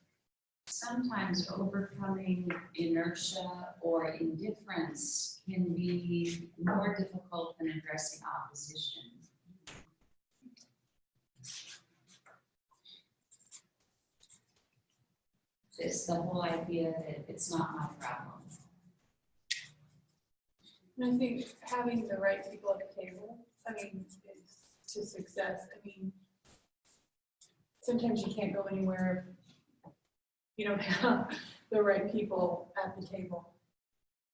Sometimes overcoming inertia or indifference can be more difficult than addressing opposition. It's the whole idea that it's not my problem. And I think having the right people at the table, I mean, is to success. I mean, sometimes you can't go anywhere if you don't have the right people at the table.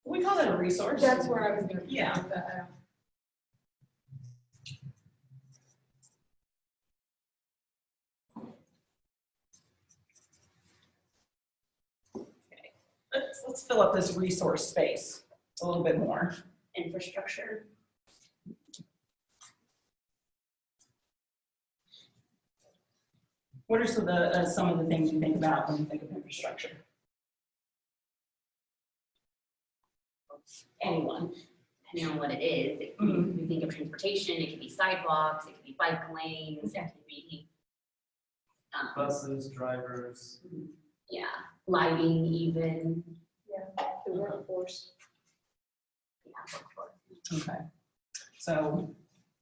We call that a resource. That's where I was going to. Yeah. Let's fill up this resource space a little bit more. Infrastructure. What are some of the things you think about when you think of infrastructure? Anyone? Depending on what it is, it can be, we think of transportation, it could be sidewalks, it could be bike lanes, it could be Buses, drivers. yeah, lighting even. The workforce. Yeah, workforce. Okay. So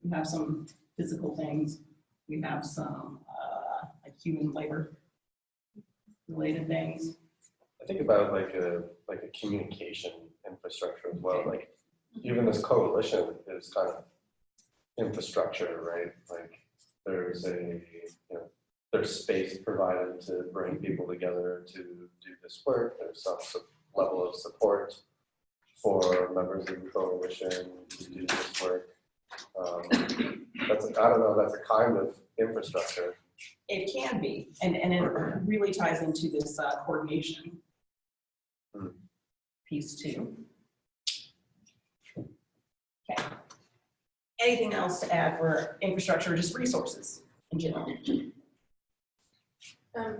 we have some physical things. We have some like human labor related things. I think about like a communication infrastructure as well. Like even this coalition is kind of infrastructure, right? Like there's there's space provided to bring people together to do this work. There's some level of support for members of the coalition to do this work. That's a kind of infrastructure. It can be, and it really ties into this coordination piece too. Okay. Anything else to add for infrastructure or just resources in general?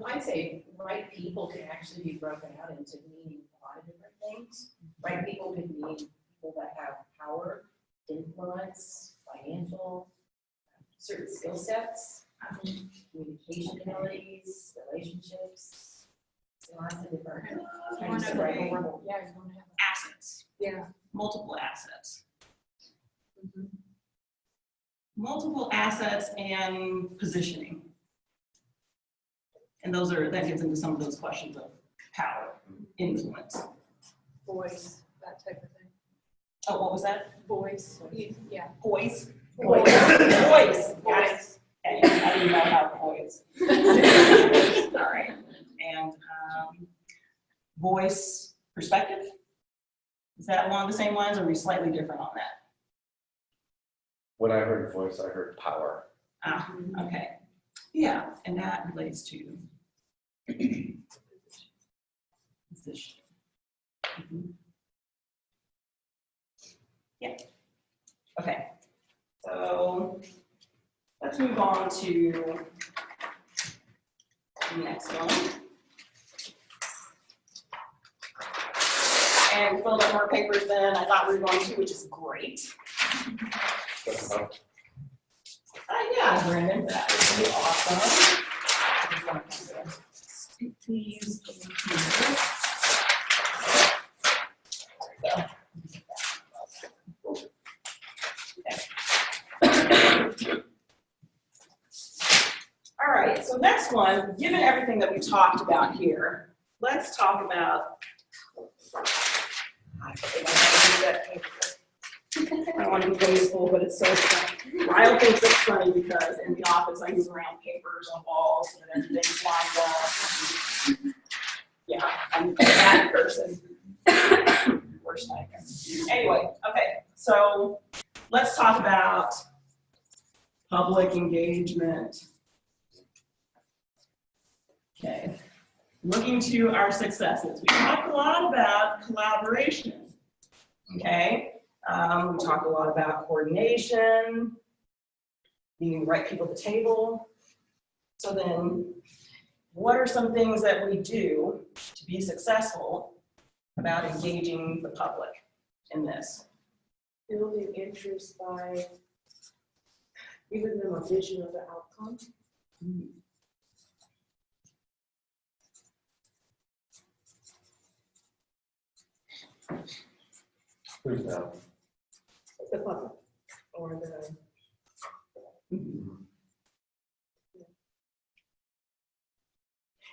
I'd say right people can actually be broken out into meaning a lot of different things. Right people could mean people that have power, influence, financial, certain skill sets, communication abilities, relationships, lots of different kinds of right. Assets. Yeah. Multiple assets. Multiple assets and positioning. And that gets into some of those questions of power, influence. Voice, that type of thing. Oh, what was that? Voice, yeah. Voice? Voice. Voice. Voice. Okay, I didn't know how voice. All right. And voice perspective? Is that along the same lines, or are we slightly different on that? When I heard voice, I heard power. Ah, okay. Yeah, and that relates to position. Yeah. Okay. So let's move on to the next one. And we filled out more papers than I thought we were going to, which is great. Yeah, Brandon, that would be awesome. Please. All right, so next one, given everything that we talked about here, let's talk about. I don't want to be wasteful, but it's so funny. Ryle thinks it's funny because in the office I move around papers on walls and everything's lined up. Yeah, I'm a bad person. Worst nightmare. Anyway, okay, so let's talk about public engagement. Okay, looking to our successes. We talked a lot about collaboration, okay? We talked a lot about coordination, needing the right people at the table. So then, what are some things that we do to be successful about engaging the public in this? Building interest by giving them a vision of the outcome. Who's now? The public, or the.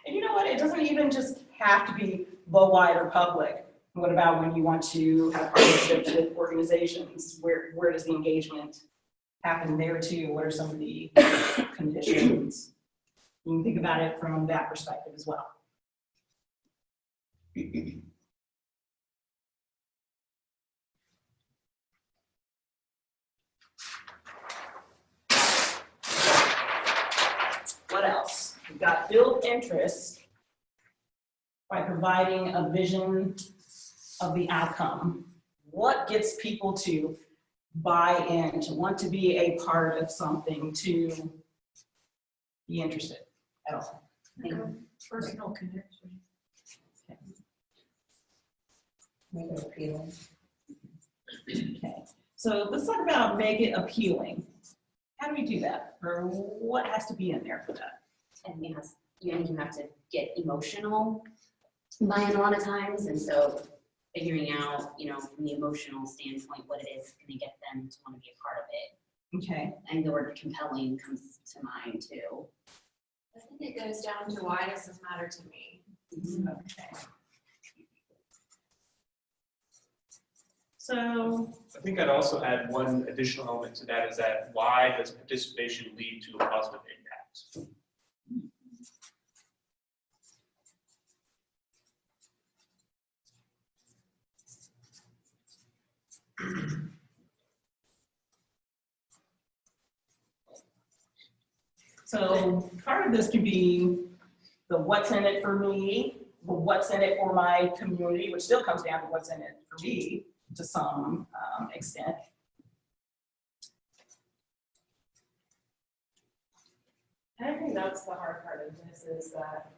And you know what, it doesn't even just have to be the wider public. What about when you want to have partnerships with organizations? Where does the engagement happen there too? What are some of the conditions? You can think about it from that perspective as well. What else? We've got build interest by providing a vision of the outcome. What gets people to buy in, to want to be a part of something, to be interested at all? Personal connection. Make it appealing. Okay, so let's talk about make it appealing. How do we do that? Or what has to be in there for that? And you have to get emotional buy-in a lot of times, and so figuring out, from the emotional standpoint, what it is going to get them to want to be a part of it. Okay. And the word compelling comes to mind too. I think it goes down to why does this matter to me? Okay. So I think I'd also add one additional element to that is that why does participation lead to a positive impact? So part of this can be the what's in it for me, the what's in it for my community, which still comes down to what's in it for me to some extent. And I think that's the hard part of this is that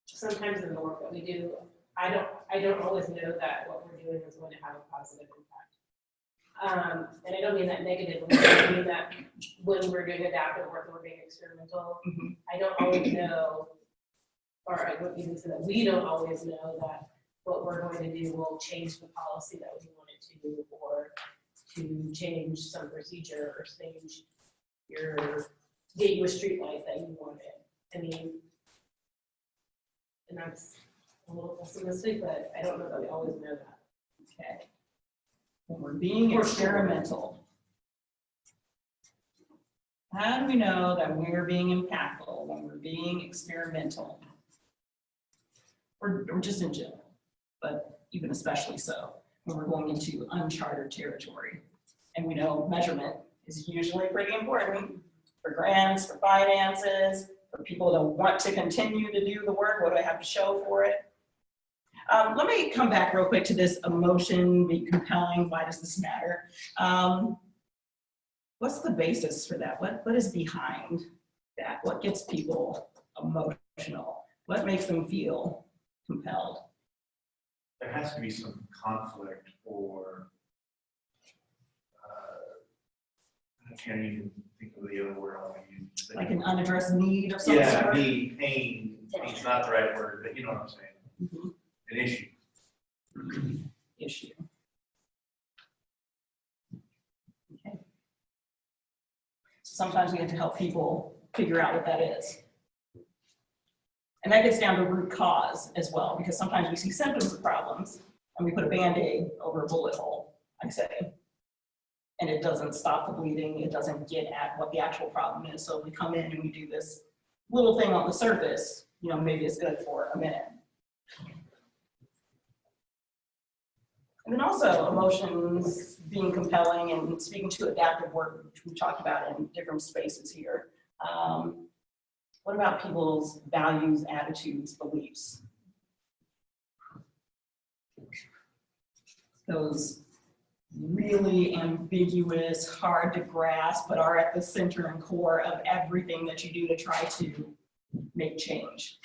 sometimes in the work that we do, I don't always know that what we're doing is going to have a positive impact. And I don't mean that negatively, I mean that when we're doing adaptive work and we're being experimental, I don't always know, or I wouldn't even say that we don't always know that what we're going to do will change the policy that we want it to, or to change some procedure, or change get you a street light that you wanted. I mean, and that's a little pessimistic, but I don't know that we always know that. Okay. When we're being experimental, how do we know that we're being impactful when we're being experimental? Or just in general, but even especially so when we're going into uncharted territory. And we know measurement is usually pretty important for grants, for finances, for people that want to continue to do the work. What do I have to show for it? Let me come back real quick to this emotion, be compelling. Why does this matter? What's the basis for that? What is behind that? What gets people emotional? What makes them feel compelled? there has to be some conflict or, I can't even think of the other word I want to use. Like an unaddressed need of some sort? Yeah, need, pain, pain's not the right word, but you know what I'm saying, Mhm. an issue. Issue. Okay. So sometimes we have to help people figure out what that is. And that gets down to root cause as well, because sometimes we see symptoms of problems and we put a Band-Aid over a bullet hole, I say. And it doesn't stop the bleeding, it doesn't get at what the actual problem is. So if we come in and we do this little thing on the surface, you know, maybe it's good for a minute. And then also emotions being compelling and speaking to adaptive work, which we talked about in different spaces here. What about people's values, attitudes, beliefs? Those really ambiguous, hard to grasp, but are at the center and core of everything that you do to try to make change.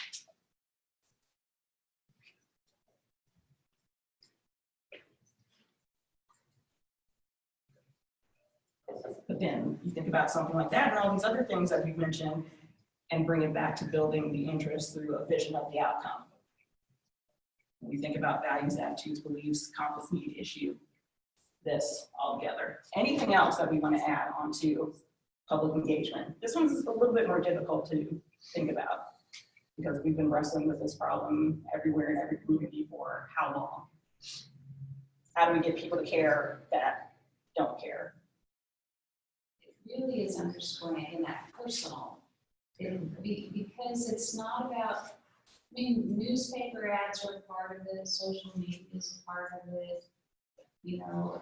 But then you think about something like that and all these other things that we've mentioned and bring it back to building the interest through a vision of the outcome. When we think about values, attitudes, beliefs, conflict, need, issue, this all together. Anything else that we want to add onto public engagement? This one's a little bit more difficult to think about because we've been wrestling with this problem everywhere in every community for how long? How do we get people to care that don't care? It really is underscoring in that personal, because it's not about, I mean, newspaper ads are part of it, social media is a part of it, you know,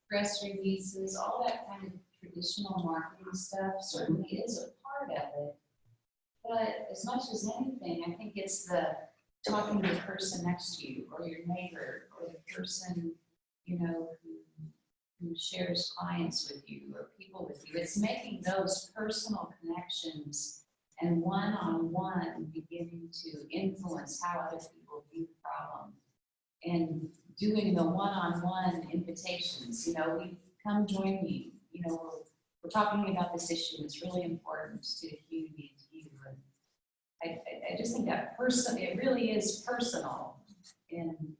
press releases, all that kind of traditional marketing stuff certainly is a part of it. But as much as anything, I think it's the talking to the person next to you or your neighbor or the person, you know, who shares clients with you or people with you. It's making those personal connections and one-on-one beginning to influence how other people view the problem. And doing the one-on-one invitations, you know, we come join me, you know, we're talking about this issue, it's really important to the community and to you. And I just think that it really is personal in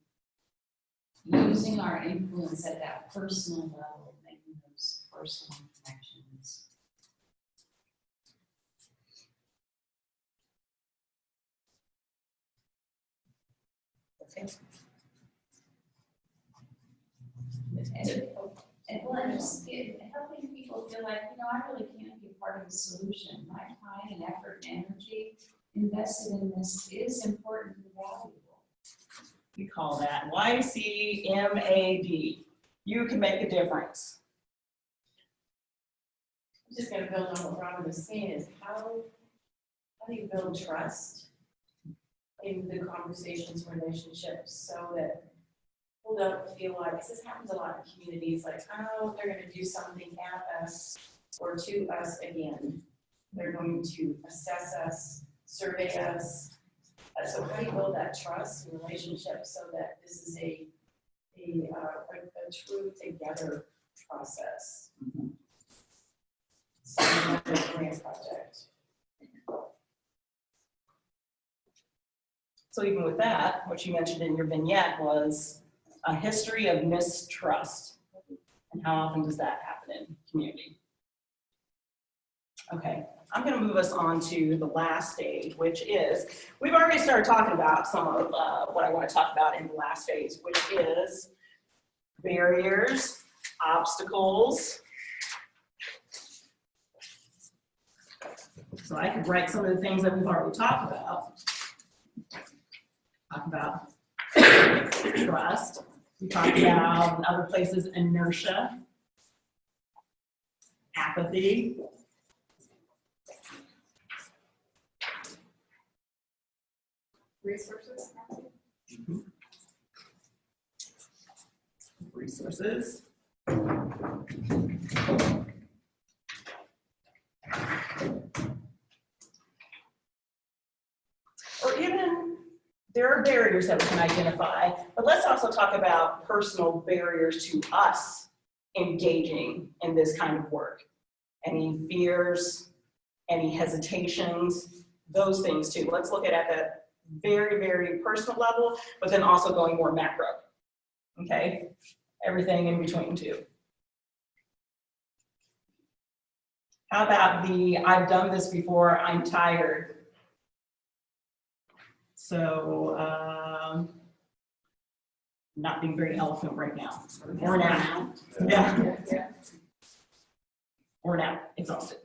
using our influence at that personal level, making those personal connections. Okay. And well, just helping people feel like, you know, I really can't be part of the solution. My time and effort and energy invested in this is important and valuable. We call that YCMAD. You can make a difference. I'm just gonna build on what Robin was saying is how do you build trust in the conversations, relationships, so that people don't feel like, because this happens a lot in communities, like, oh, they're gonna do something at us or to us again. They're going to assess us, survey us. So how do you build that trust and relationship so that this is a true together process? So not a grant project. So even with that, what you mentioned in your vignette was a history of mistrust. And how often does that happen in community? Okay, I'm going to move us on to the last stage, which is, we've already started talking about some of what I want to talk about in the last phase, which is barriers, obstacles. So I could write some of the things that we've already talked about. Talk about trust. We talked about in other places inertia, apathy, Resources. resources. Or even there are barriers that we can identify, but let's also talk about personal barriers to us engaging in this kind of work. Any fears, any hesitations, those things too. Let's look at that very, very personal level, but then also going more macro, okay? Everything in between too. How about the, I've done this before, I'm tired. So, not being very eloquent right now. Or now. Yeah. Yeah. Or now, exhausted.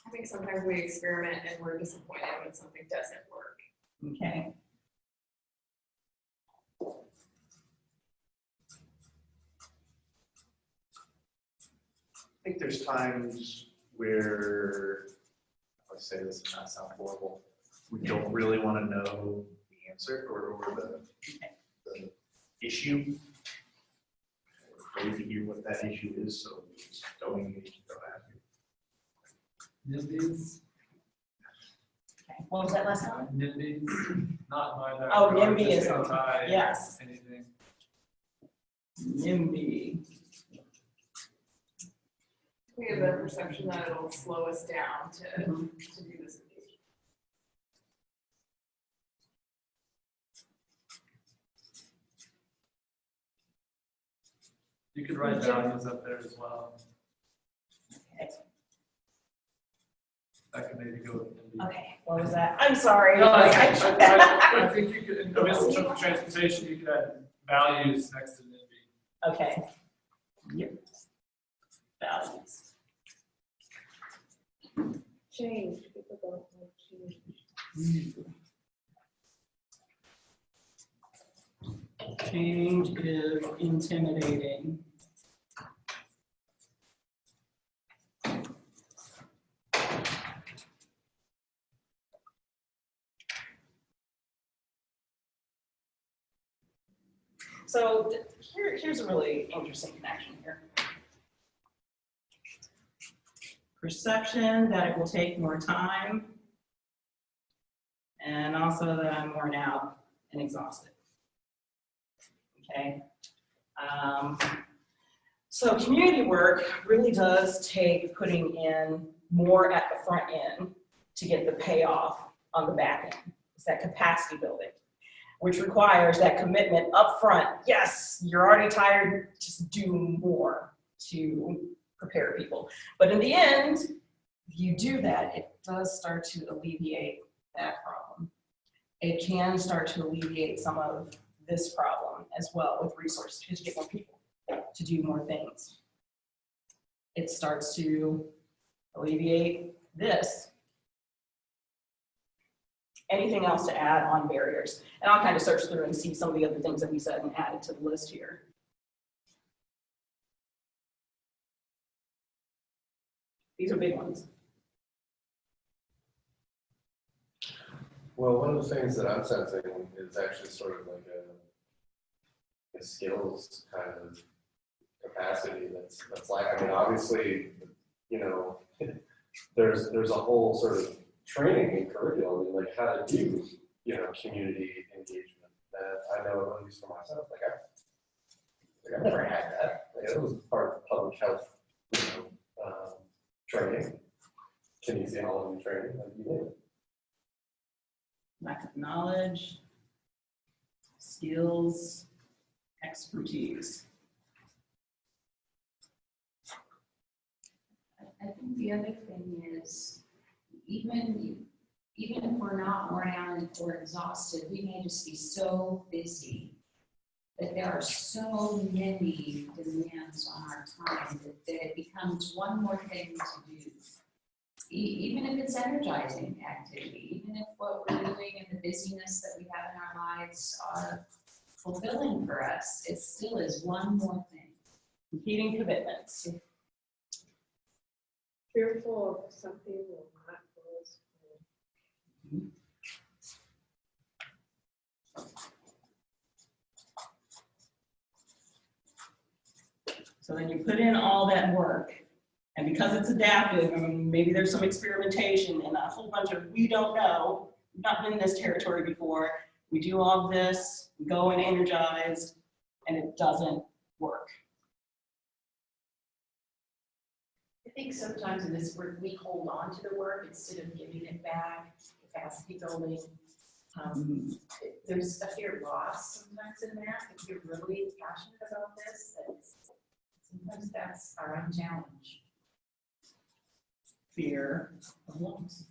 I think sometimes we experiment and we're disappointed when something doesn't work. Okay. I think there's times where, let's say this does not sound horrible, we don't really want to know the answer or the issue. We're afraid to hear what that issue is, so we just don't engage and go after it. NIMBYs, Okay. What was that last time? NIMBYs, not my bad. Oh, NIMBYism. Anti Yes. anything. NIMBY. We have the perception that it'll slow us down to do this engagement. You could write values up there as well. Okay. That could maybe go with NIMBY. Okay, what was that? I'm sorry. No, I think you could, in terms of transportation, you could add values next to NIMBY. Okay. Yep. Values. Change, people don't like change. Change is intimidating. So here's a really interesting connection here. Perception that it will take more time, and also that I'm worn out and exhausted. Okay. So community work really does take putting in more at the front end to get the payoff on the back end. It's that capacity building, which requires that commitment up front. Yes, you're already tired, just do more to prepare people. But in the end, if you do that, it does start to alleviate that problem. It can start to alleviate some of this problem as well with resources, because you get more people to do more things. It starts to alleviate this. Anything else to add on barriers? And I'll kind of search through and see some of the other things that we said and added to the list here. These are big ones. Well, one of the things that I'm sensing is actually sort of like a skills kind of capacity that's like, I mean, obviously, you know, there's a whole sort of training and curriculum in like how to do, you know, community engagement that I know, at least for myself, like I've never had that. Like, it was part of public health, you know, training, kinesiology training, like you did. Lack of knowledge, skills, expertise. I think the other thing is, even if we're not worn out and we're exhausted, we may just be so busy that there are so many demands on our time that it becomes one more thing to do. Even if it's energizing activity, even if what we're doing and the busyness that we have in our lives are fulfilling for us, it still is one more thing. Competing commitments. Fearful of something will not go as planned. So then you put in all that work, and because it's adaptive, I mean, maybe there's some experimentation and a whole bunch of we don't know, we've not been in this territory before. We do all this, we go in energized, and it doesn't work. I think sometimes in this work, we hold on to the work instead of giving it back, capacity building. There's a fear of loss sometimes in that. If you're really passionate about this, sometimes that's our own challenge. Fear of loss.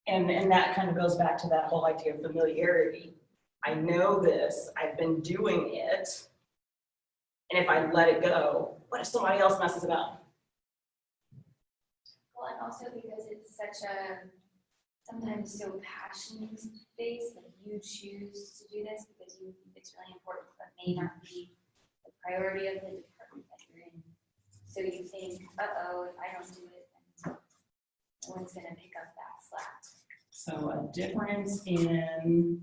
And that kind of goes back to that whole idea of familiarity. I know this, I've been doing it, and if I let it go, what if somebody else messes it up? Well, and also because it's such a, sometimes so passion-based, like you choose to do this because you think it's really important, but may not be the priority of the department that you're in. So you think, uh-oh, if I don't do it, then no one's gonna pick up that slack. So a difference in,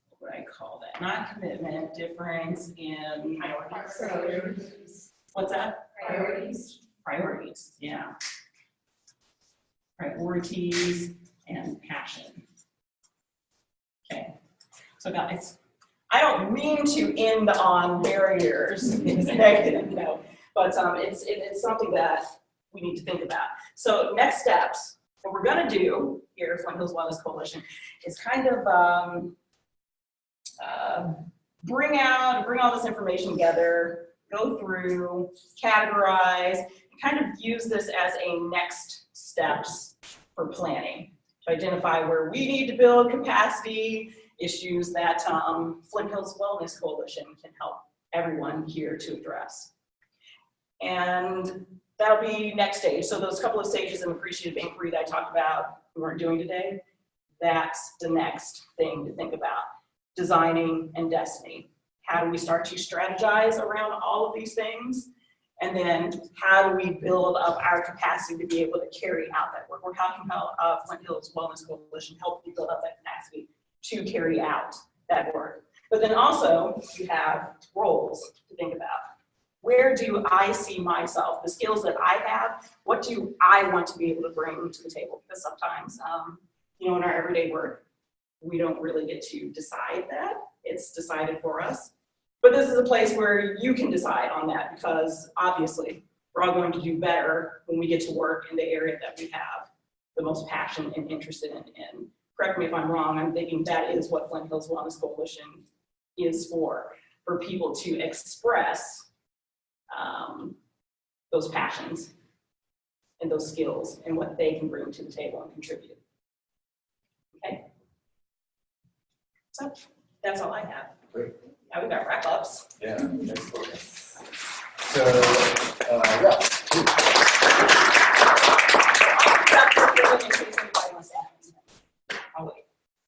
what would I call that? Not commitment, difference in Priorities. What's that? Priorities. Priorities, yeah. Priorities and passion. Okay, so guys, I don't mean to end on barriers, it's negative, no, but it's something that we need to think about. So next steps, what we're gonna do here at Flint Hills Wellness Coalition is kind of bring all this information together, go through, categorize, and kind of use this as a next steps for planning to identify where we need to build capacity, issues that Flint Hills Wellness Coalition can help everyone here to address. And that'll be next stage. So those couple of stages of appreciative inquiry that I talked about we weren't doing today, that's the next thing to think about. Designing and destiny. How do we start to strategize around all of these things? And then how do we build up our capacity to be able to carry out that work? We're talking about Flint Hills Wellness Coalition helping build up that capacity to carry out that work. But then also you have roles to think about. Where do I see myself? The skills that I have, what do I want to be able to bring to the table? Because sometimes, in our everyday work, we don't really get to decide that. It's decided for us. But this is a place where you can decide on that because obviously we're all going to do better when we get to work in the area that we have the most passion and interested in. And correct me if I'm wrong, I'm thinking that is what Flint Hills Wellness Coalition is for people to express those passions and those skills and what they can bring to the table and contribute. Okay. So that's all I have. Great. Now we got wrap-ups. Yeah, excellent. So, yeah.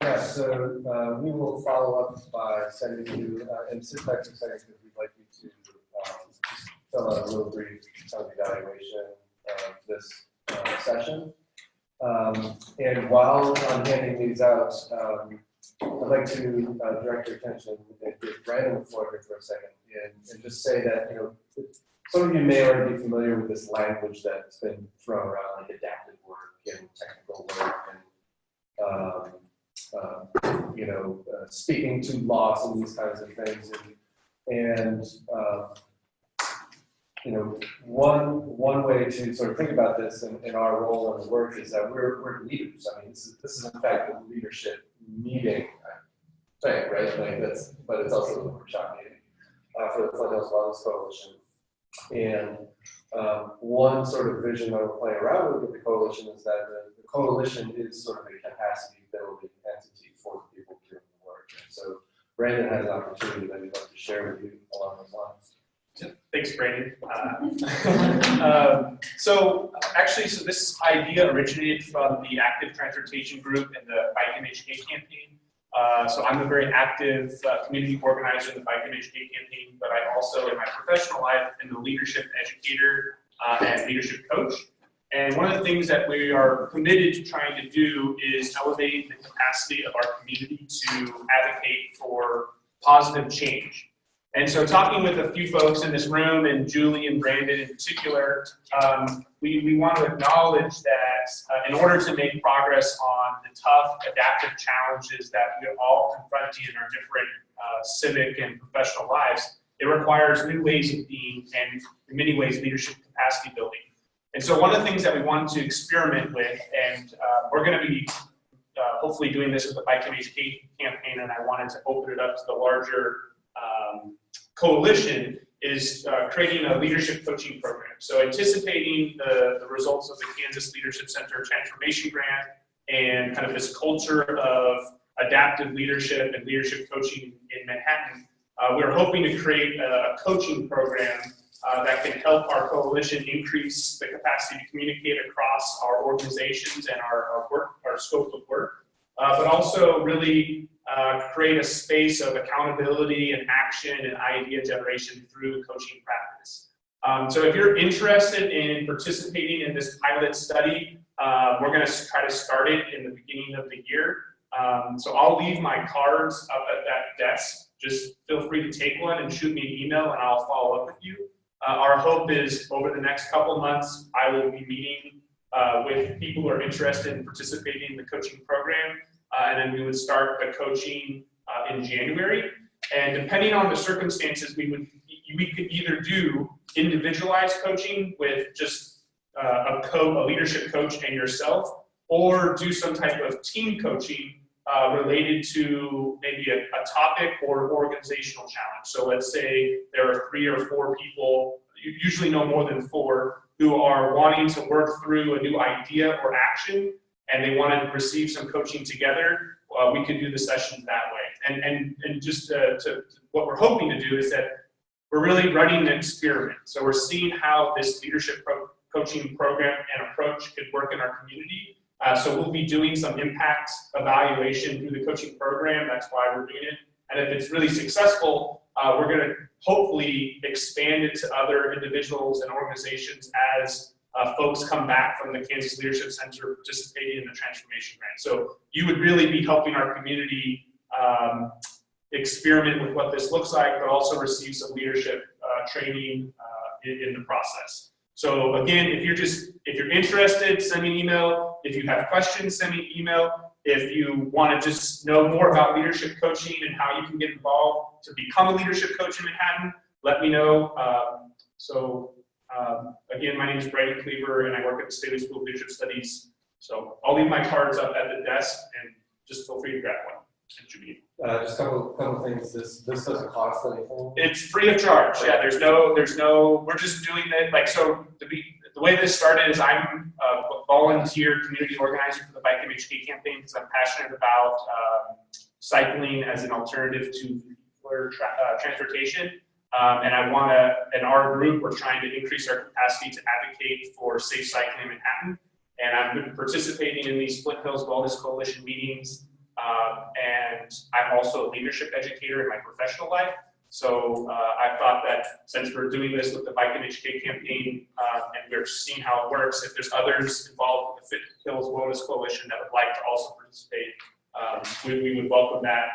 Yeah, so we will follow up by sending you, and sit back for a second because we'd like you to just fill out a little brief evaluation of this session. And while I'm handing these out, I'd like to direct your attention and give Brandon the floor here for a second and just say that, some of you may already be familiar with this language that's been thrown around, like adaptive work and technical work and, speaking to loss and these kinds of things. And one way to sort of think about this in our role in the work is that we're leaders. I mean, this is in fact a leadership meeting thing, right? But it's also a workshop meeting for the Flint Hills Wellness Coalition. And one sort of vision that we're playing around with the coalition is that the coalition is sort of a capacity building entity for the people doing the work. And so Brandon has an opportunity that he'd like to share with you along those lines. Thanks, Brandon. So this idea originated from the Active Transportation Group and the Bike and Educate campaign. So I'm a very active community organizer in the Bike and Educate campaign, but I also, in my professional life, am a leadership educator and leadership coach. And one of the things that we are committed to trying to do is elevate the capacity of our community to advocate for positive change. And so talking with a few folks in this room, and Julie and Brandon in particular, we want to acknowledge that in order to make progress on the tough adaptive challenges that we're all confronting in our different civic and professional lives, it requires new ways of being and in many ways leadership capacity building. And so one of the things that we wanted to experiment with, and we're going to be hopefully doing this with the Bike MHK campaign, and I wanted to open it up to the larger coalition, is creating a leadership coaching program. So anticipating the results of the Kansas Leadership Center Transformation Grant and kind of this culture of adaptive leadership and leadership coaching in Manhattan, we're hoping to create a coaching program that can help our coalition increase the capacity to communicate across our organizations and our work, our scope of work, but also really create a space of accountability and action and idea generation through coaching practice. So if you're interested in participating in this pilot study, we're going to try to start it in the beginning of the year. So I'll leave my cards up at that desk. Just feel free to take one and shoot me an email and I'll follow up with you. Our hope is over the next couple of months, I will be meeting with people who are interested in participating in the coaching program. And then we would start the coaching in January. And depending on the circumstances, we could either do individualized coaching with just a leadership coach and yourself, or do some type of team coaching related to maybe a topic or organizational challenge. So let's say there are 3 or 4 people, usually no more than 4, who are wanting to work through a new idea or action, and they want to receive some coaching together. We could do the sessions that way. And just to what we're hoping to do is that we're really running an experiment. So we're seeing how this leadership coaching program and approach could work in our community. So we'll be doing some impact evaluation through the coaching program. That's why we're doing it. And if it's really successful, we're going to hopefully expand it to other individuals and organizations as folks come back from the Kansas Leadership Center participating in the transformation grant. So you would really be helping our community experiment with what this looks like, but also receive some leadership training in the process. So again, if you're interested, send me an email. If you have questions, send me an email. If you want to just know more about leadership coaching and how you can get involved to become a leadership coach in Manhattan, let me know. Again, my name is Brandon Cleaver, and I work at the Staley School of Leadership Studies. So I'll leave my cards up at the desk, and just feel free to grab one. Just a couple things. This doesn't cost anything. It's free of charge. Yeah, there's no. We're just doing it the way this started is I'm a volunteer community organizer for the Bike MHK campaign because I'm passionate about cycling as an alternative to transportation. And in our group, we're trying to increase our capacity to advocate for safe cycling in Manhattan. And I've been participating in these Flint Hills Wellness Coalition meetings. And I'm also a leadership educator in my professional life. So I thought that since we're doing this with the Bike MHK campaign and we're seeing how it works, if there's others involved with the Flint Hills Wellness Coalition that would like to also participate, we would welcome that.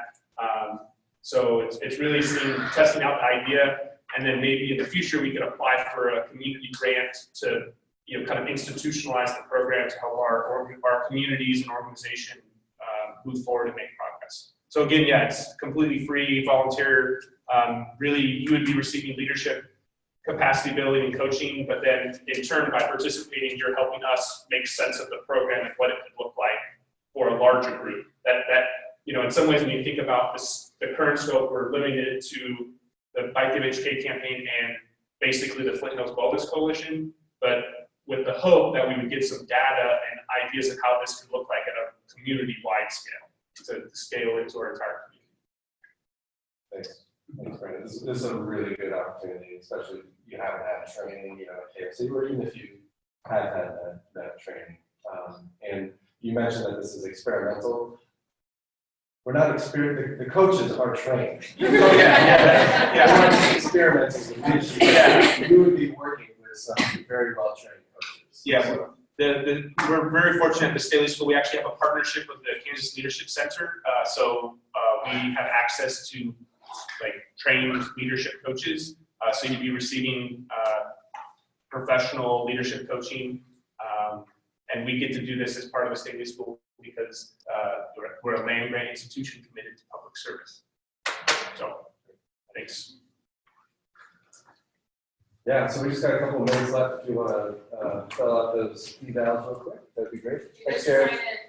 So it's really testing out the idea, and then maybe in the future we could apply for a community grant to kind of institutionalize the program to help our communities and organization move forward and make progress. So again, yeah, it's completely free, volunteer. Really, you would be receiving leadership capacity building and coaching, but then in turn, by participating, you're helping us make sense of the program and what it could look like for a larger group. That in some ways, when you think about the current scope, we're limiting it to the Bike MHK campaign and basically the Flint Hills Wellness Coalition, but with the hope that we would get some data and ideas of how this could look like at a community-wide scale to scale into our entire community. Thanks, Brandon. This is a really good opportunity, especially if you haven't had training, at KFC, or even if you have had that training. And you mentioned that this is experimental. We're not the coaches are trained. We're not just experimenting with leadership. Yeah. You would be working with some very well-trained coaches. Yeah. So. We're very fortunate at the Staley School. We actually have a partnership with the Kansas Leadership Center. So we have access to like trained leadership coaches. So you'd be receiving professional leadership coaching. And we get to do this as part of the Stately School because we're a land grant institution committed to public service. So, thanks. Yeah, so we just got a couple of minutes left if you want to fill out those evals real quick, that'd be great. You Thanks, just Sharon. sign it